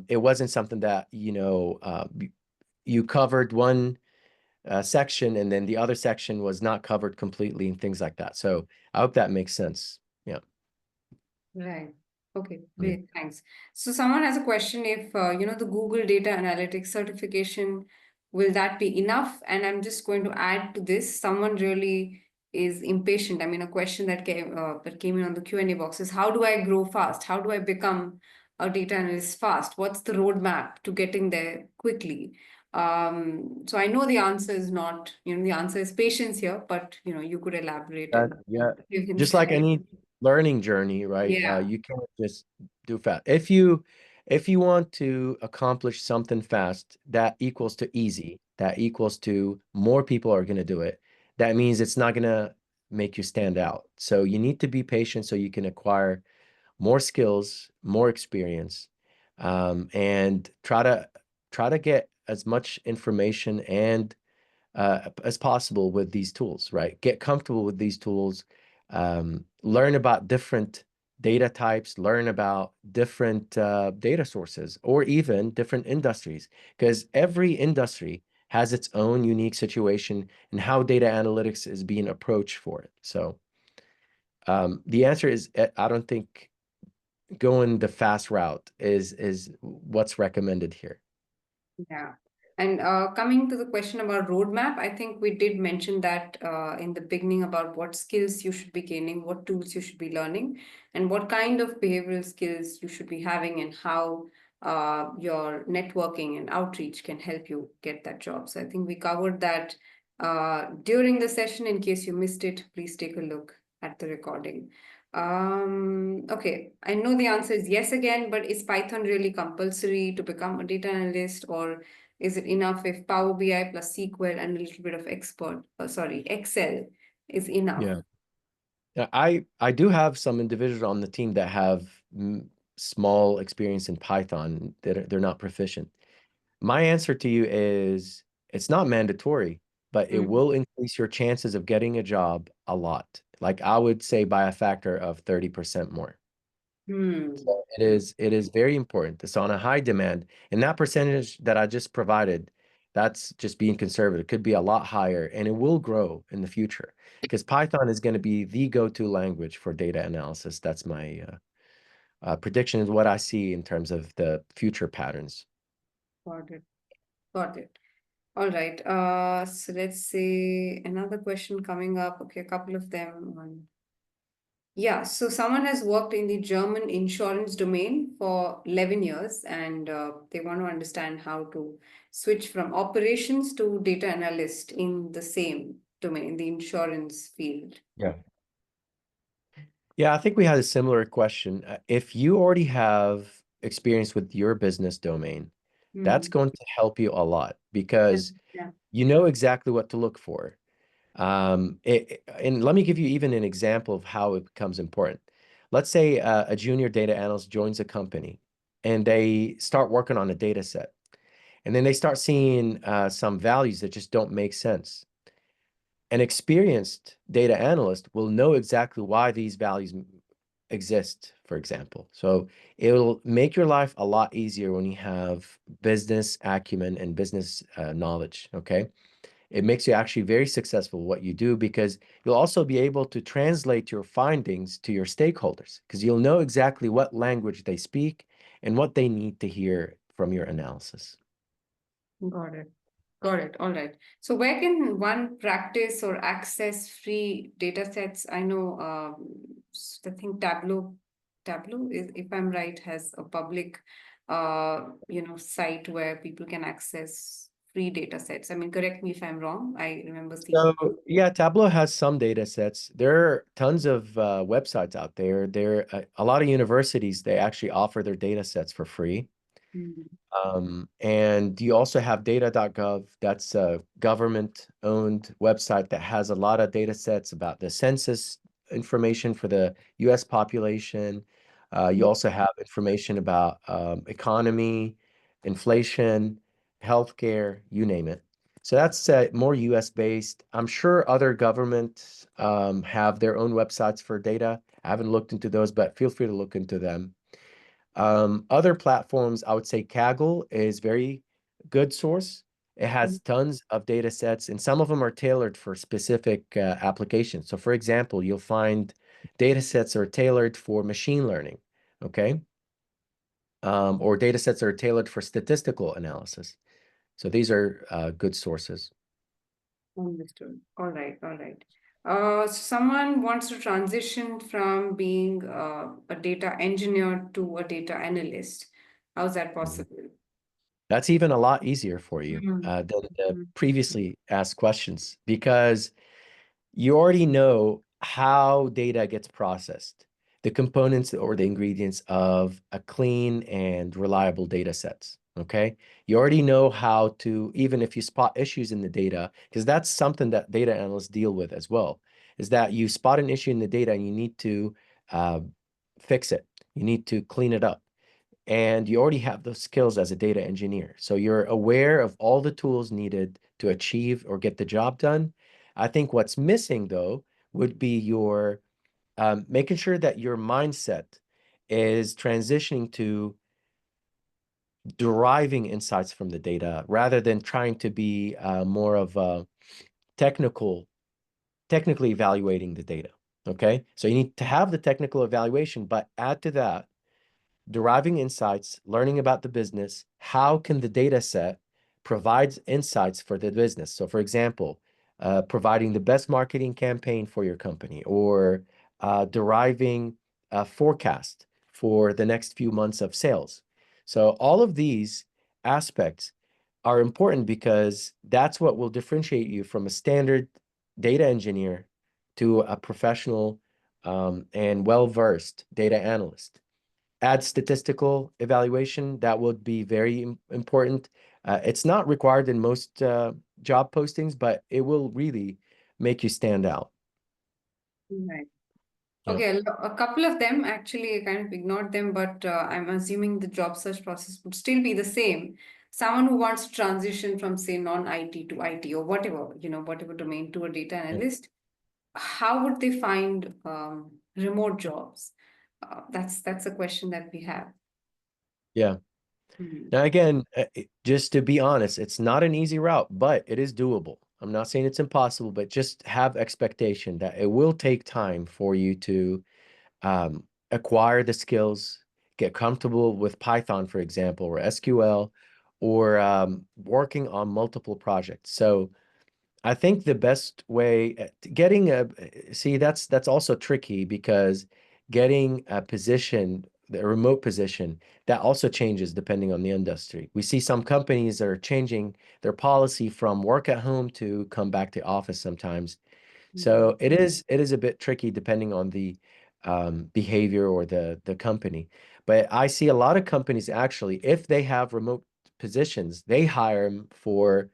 S2: it wasn't something that, you covered one section and then the other section was not covered completely and things like that. So I hope that makes sense. Yeah.
S1: Right. Okay,
S2: Yeah.
S1: great. Thanks. So someone has a question if, the Google Data Analytics certification, will that be enough? And I'm just going to add to this. Someone really is impatient. I mean, a question that came in on the Q&A box is, how do I grow fast? How do I become a data analyst fast? What's the roadmap to getting there quickly? So I know the answer is not, the answer is patience here, but you could elaborate and
S2: Yeah.
S1: give
S2: Just like
S1: insight.
S2: any learning journey, right?
S1: Yeah.
S2: You can't just do fast. If you want to accomplish something fast, that equals to easy, that equals to more people are going to do it. That means it's not going to make you stand out. So you need to be patient so you can acquire more skills, more experience, and try to get as much information and as possible with these tools, right? Get comfortable with these tools, learn about different data types, learn about different data sources, or even different industries, because every industry has its own unique situation and how data analytics is being approached for it. So the answer is, I don't think going the fast route is what's recommended here.
S1: Yeah. And coming to the question about roadmap, I think we did mention that in the beginning about what skills you should be gaining, what tools you should be learning, and what kind of behavioral skills you should be having, and how your networking and outreach can help you get that job. So I think we covered that during the session. In case you missed it, please take a look at the recording. Okay, I know the answer is yes again, but is Python really compulsory to become a data analyst, or is it enough if Power BI plus SQL and a little bit of Excel is enough?
S2: Yeah. I do have some individuals on the team that have small experience in Python that they're not proficient. My answer to you is it's not mandatory, but it
S1: Mm.
S2: will increase your chances of getting a job a lot. Like I would say by a factor of 30% more.
S1: Hmm.
S2: So it is very important. It's on a high demand. And that percentage that I just provided, that's just being conservative. It could be a lot higher and it will grow in the future because Python is going to be the go-to language for data analysis. That's my prediction is what I see in terms of the future patterns.
S1: Got it. Got it. All right. So let's see another question coming up. Okay, a couple of them. Yeah, so someone has worked in the German insurance domain for 11 years, and they want to understand how to switch from operations to data analyst in the same domain, in the insurance field.
S2: Yeah. Yeah, I think we had a similar question. If you already have experience with your business domain, that's
S1: Hmm.
S2: going to help you a lot
S1: Yeah.
S2: because
S1: Yeah.
S2: you know exactly what to look for. And let me give you even an example of how it becomes important. Let's say a junior data analyst joins a company and they start working on a data set, and then they start seeing some values that just don't make sense. An experienced data analyst will know exactly why these values exist, for example. So it'll make your life a lot easier when you have business acumen and business knowledge, okay? It makes you actually very successful at what you do because you'll also be able to translate your findings to your stakeholders because you'll know exactly what language they speak and what they need to hear from your analysis.
S1: Got it. Got it. All right. So where can one practice or access free data sets? I know I think Tableau is, if I'm right, has a public site where people can access free data sets. I mean, correct me if I'm wrong. I remember seeing.
S2: So yeah, Tableau has some data sets. There are tons of websites out there. A lot of universities, they actually offer their data sets for free.
S1: Mm.
S2: And you also have data.gov. That's a government-owned website that has a lot of data sets about the census information for the US population. You also have information about economy, inflation, healthcare, you name it. So that's more US based. I'm sure other governments have their own websites for data. I haven't looked into those, but feel free to look into them. Other platforms, I would say Kaggle is very good source. It has tons of data sets, and some of them are tailored for specific applications. So, for example, you'll find data sets that are tailored for machine learning, okay? Or data sets that are tailored for statistical analysis. So these are good sources.
S1: Understood. All right, all right. Someone wants to transition from being a data engineer to a data analyst. How's that
S2: Mhm.
S1: possible?
S2: That's even a lot easier for you
S1: Mm.
S2: than the
S1: Mm.
S2: previously asked questions because you already know how data gets processed, the components or the ingredients of a clean and reliable data sets. Okay. You already know how to, even if you spot issues in the data, because that's something that data analysts deal with as well, is that you spot an issue in the data and you need to uh, fix it. You need to clean it up. And you already have those skills as a data engineer. So you're aware of all the tools needed to achieve or get the job done. I think what's missing, though, would be your making sure that your mindset is transitioning to deriving insights from the data rather than trying to be more of a technically evaluating the data. Okay. So you need to have the technical evaluation, but add to that deriving insights, learning about the business, how can the data set provides insights for the business? So for example, providing the best marketing campaign for your company or deriving a forecast for the next few months of sales. So all of these aspects are important because that's what will differentiate you from a standard data engineer to a professional and well-versed data analyst. Add statistical evaluation, that would be very important. It's not required in most job postings, but it will really make you stand out.
S1: Right.
S2: Yeah.
S1: Okay, a couple of them actually I kind of ignored them, but I'm assuming the job search process would still be the same. Someone who wants to transition from, say, non-IT to IT or whatever, whatever domain to a data
S2: Yeah.
S1: analyst, how would they find remote jobs? That's a question that we have.
S2: Yeah.
S1: Mhm.
S2: Now, again, just to be honest, it's not an easy route, but it is doable. I'm not saying it's impossible, but just have expectation that it will take time for you to acquire the skills, get comfortable with Python, for example, or SQL, or working on multiple projects. So I think the best way getting a see that's also tricky because getting a position, a remote position, that also changes depending on the industry. We see some companies that are changing their policy from work at home to come back to office sometimes.
S1: Mhm.
S2: So it is a bit tricky depending on the behavior or the company. But I see a lot of companies actually, if they have remote positions, they hire them for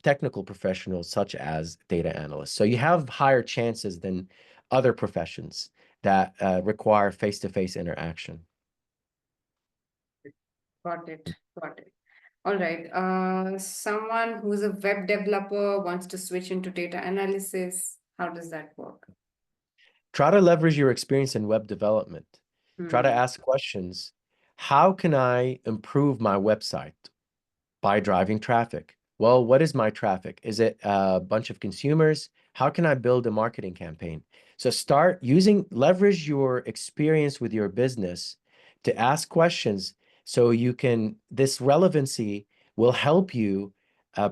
S2: technical professionals such as data analysts. So you have higher chances than other professions that require face-to-face interaction.
S1: Got it. Got it. All right. Someone who's a web developer wants to switch into data analysis. How does that work?
S2: Try to leverage your experience in web development. Try to
S1: Hmm.
S2: ask questions. How can I improve my website? By driving traffic. Well, what is my traffic? Is it a bunch of consumers? How can I build a marketing campaign? So start using, leverage your experience with your business to ask questions so you can, this relevancy will help you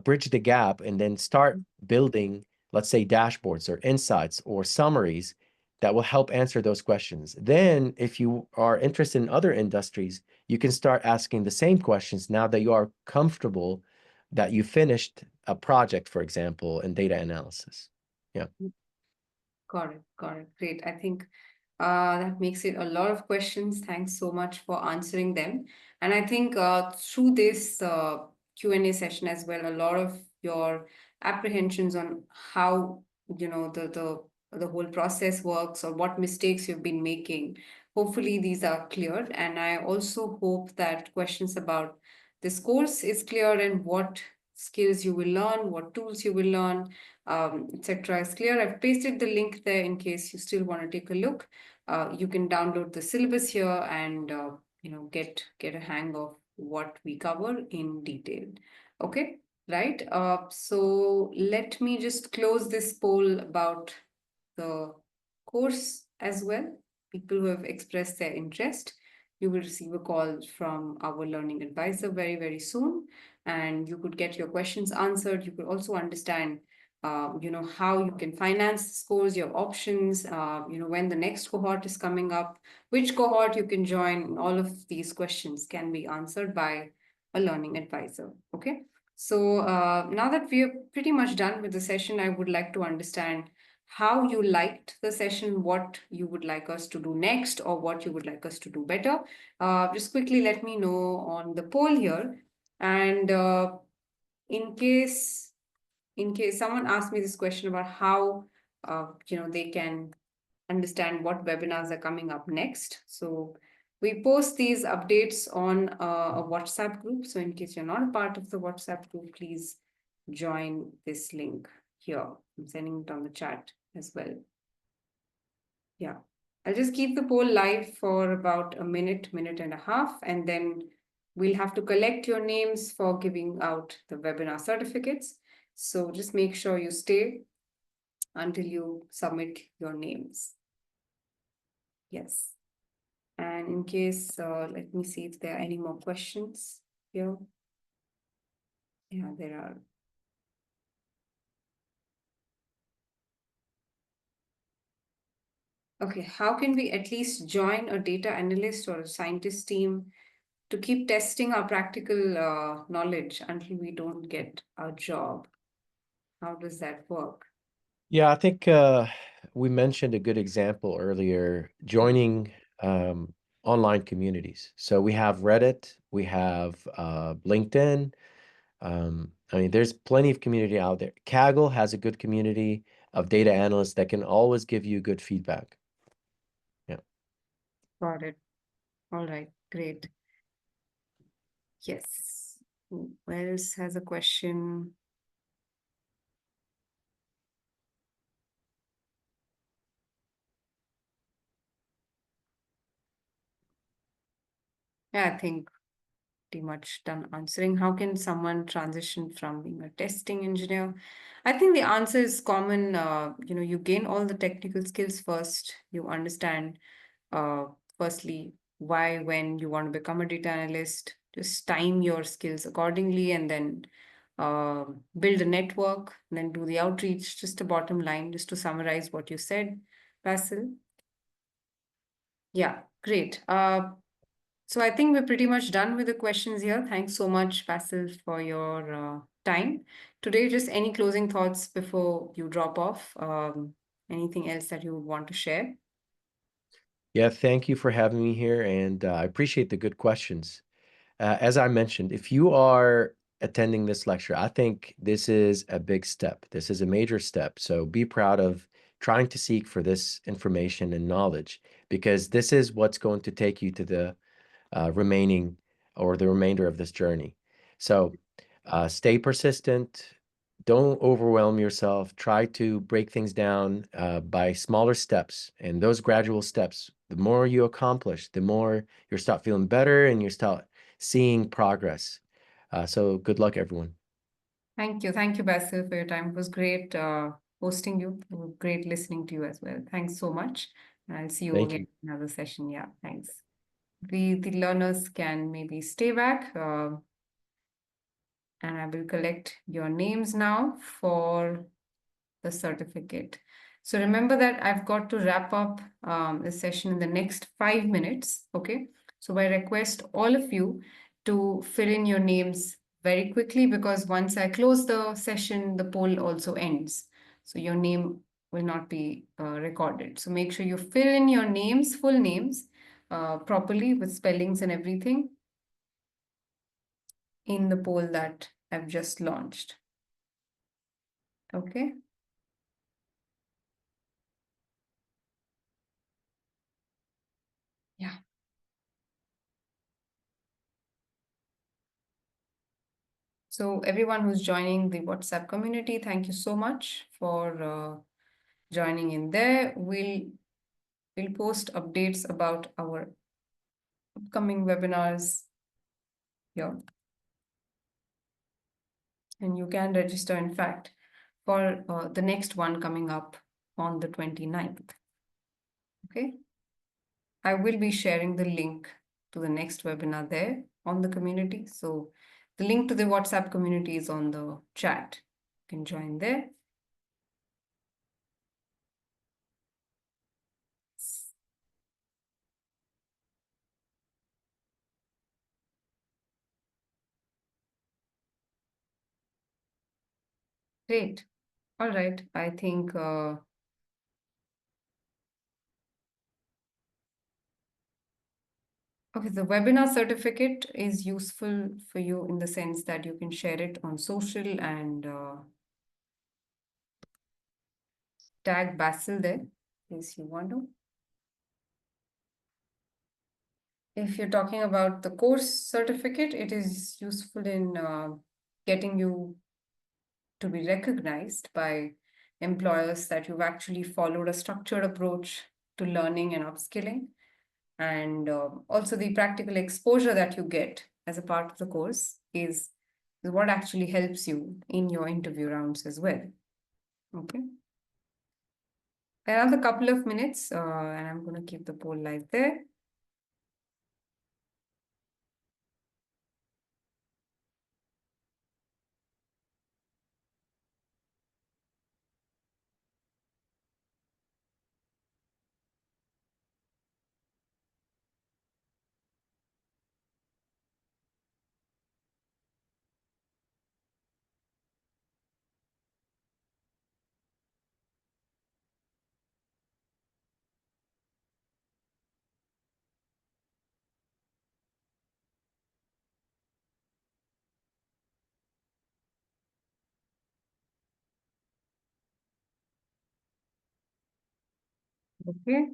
S2: bridge the gap and then start building, let's say, dashboards or insights or summaries that will help answer those questions. Then, if you are interested in other industries, you can start asking the same questions now that you are comfortable that you finished a project, for example, in data analysis. Yeah.
S1: Got it. Got it. Great. I think that makes it a lot of questions. Thanks so much for answering them. And I think through this Q&A session as well, a lot of your apprehensions on how, the whole process works or what mistakes you've been making, hopefully these are cleared. And I also hope that questions about this course is clear and what skills you will learn, what tools you will learn, etc. is clear. I've pasted the link there in case you still want to take a look. You can download the syllabus here and get a hang of what we cover in detail. Okay, right? So let me just close this poll about the course as well. People who have expressed their interest, you will receive a call from our learning advisor very, very soon, and you could get your questions answered. You could also understand how you can finance this course, your options, when the next cohort is coming up, which cohort you can join. All of these questions can be answered by a learning advisor. Okay. So now that we are pretty much done with the session, I would like to understand how you liked the session, what you would like us to do next, or what you would like us to do better. Just quickly let me know on the poll here. And in case someone asked me this question about how they can understand what webinars are coming up next. So we post these updates on a WhatsApp group. So in case you're not a part of the WhatsApp group, please join this link here. I'm sending it on the chat as well. Yeah. I'll just keep the poll live for about a minute, minute and a half, and then we'll have to collect your names for giving out the webinar certificates. So just make sure you stay until you submit your names. Yes. And in case, let me see if there are any more questions here. Yeah, there are. Okay, how can we at least join a data analyst or a scientist team to keep testing our practical knowledge until we don't get a job? How does that work?
S2: Yeah, I think we mentioned a good example earlier, joining online communities. So we have Reddit, we have LinkedIn. I mean, there's plenty of community out there. Kaggle has a good community of data analysts that can always give you good feedback. Yeah.
S1: Got it. All right, great. Yes. Who else has a question? Yeah, I think pretty much done answering. How can someone transition from being a testing engineer? I think the answer is common. You gain all the technical skills first. You understand, uh, firstly, why, when you want to become a data analyst. Just time your skills accordingly, and then uh, build a network, and then do the outreach. Just a bottom line, just to summarize what you said, Basil. Yeah, great. So I think we're pretty much done with the questions here. Thanks so much, Basil, for your time today. Just any closing thoughts before you drop off? Anything else that you would want to share?
S2: Yeah, thank you for having me here, and I appreciate the good questions. As I mentioned, if you are attending this lecture, I think this is a big step. This is a major step. So be proud of trying to seek for this information and knowledge, because this is what's going to take you to the remaining or the remainder of this journey. So stay persistent. Don't overwhelm yourself. Try to break things down by smaller steps. And those gradual steps, the more you accomplish, the more you start feeling better and you start seeing progress. So good luck, everyone.
S1: Thank you. Thank you, Basil, for your time. It was great hosting you. It was great listening to you as well. Thanks so much. And I'll see you
S2: Thank
S1: again
S2: you.
S1: in another session. Yeah, thanks. The learners can maybe stay back, and I will collect your names now for the certificate. So remember that I've got to wrap up the session in the next 5 minutes. Okay. So I request all of you to fill in your names very quickly, because once I close the session, the poll also ends. So your name will not be recorded. So make sure you fill in your names, full names, properly with spellings and everything in the poll that I've just launched. Okay. Yeah. So everyone who's joining the WhatsApp community, thank you so much for joining in there. We'll post updates about our upcoming webinars here, and you can register, in fact, for the next one coming up on the 29th. Okay. I will be sharing the link to the next webinar there on the community. So the link to the WhatsApp community is on the chat. You can join there. Great. All right. I think okay, the webinar certificate is useful for you in the sense that you can share it on social and tag Basil there, in case you want to. If you're talking about the course certificate, it is useful in getting you to be recognized by employers that you've actually followed a structured approach to learning and upskilling. And also the practical exposure that you get as a part of the course is what actually helps you in your interview rounds as well. Okay. Another couple of minutes, and I'm going to keep the poll live there. Okay,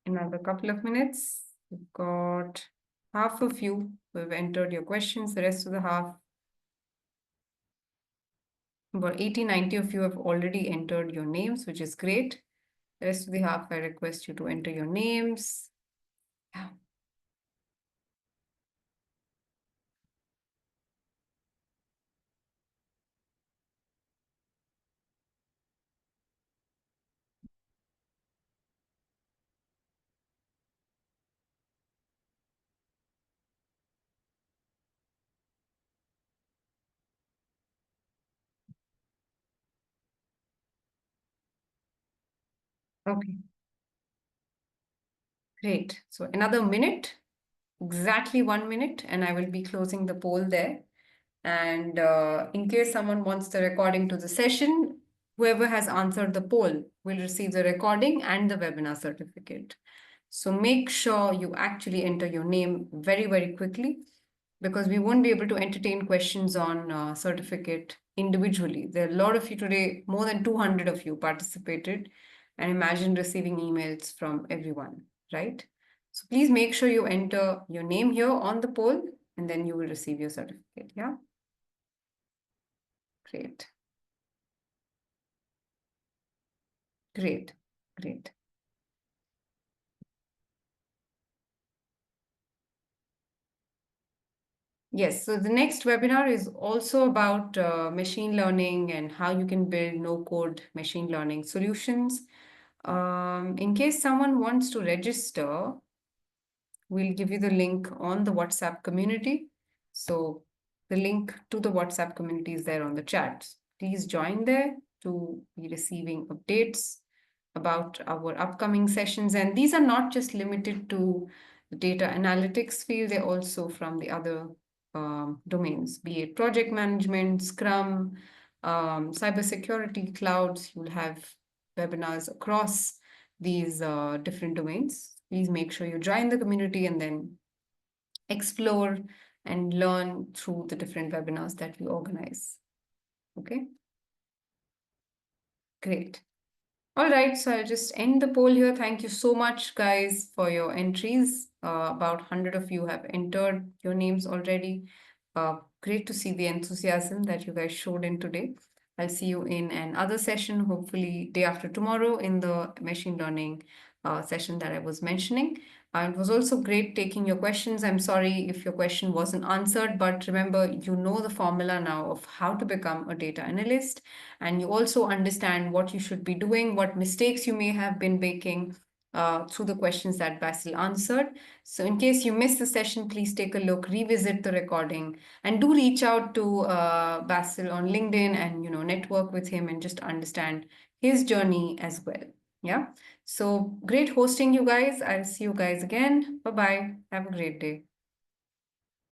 S1: another couple of minutes. We've got half of you who have entered your questions, the rest of the half, about 80-90 of you have already entered your names, which is great. The rest of the half, I request you to enter your names. Yeah. Okay, great. So another minute, exactly 1 minute, and I will be closing the poll there. And in case someone wants the recording to the session, whoever has answered the poll will receive the recording and the webinar certificate. So make sure you actually enter your name very, very quickly, because we won't be able to entertain questions on certificate individually. There are a lot of you today, more than 200 of you participated, and imagine receiving emails from everyone, right? So please make sure you enter your name here on the poll, and then you will receive your certificate. Yeah, great, great, great. Yes, so the next webinar is also about machine learning and how you can build no-code machine learning solutions. In case someone wants to register, we'll give you the link on the WhatsApp community. So the link to the WhatsApp community is there on the chat. Please join there to be receiving updates about our upcoming sessions. And these are not just limited to the data analytics field, they're also from the other domains, be it project management, Scrum, cybersecurity, clouds. You'll have webinars across these different domains. Please make sure you join the community and then explore and learn through the different webinars that we organize. Okay, great. All right, so I'll just end the poll here. Thank you so much, guys, for your entries. About 100 of you have entered your names already. Great to see the enthusiasm that you guys showed in today. I'll see you in another session, hopefully day after tomorrow, in the machine learning session that I was mentioning. It was also great taking your questions. I'm sorry if your question wasn't answered, but remember, you know the formula now of how to become a data analyst, and you also understand what you should be doing, what mistakes you may have been making through the questions that Bassel answered. So in case you missed the session, please take a look, revisit the recording, and do reach out to Bassel on LinkedIn and network with him and just understand his journey as well. Yeah. So great hosting you guys. I'll see you guys again. Bye-bye. Have a great day.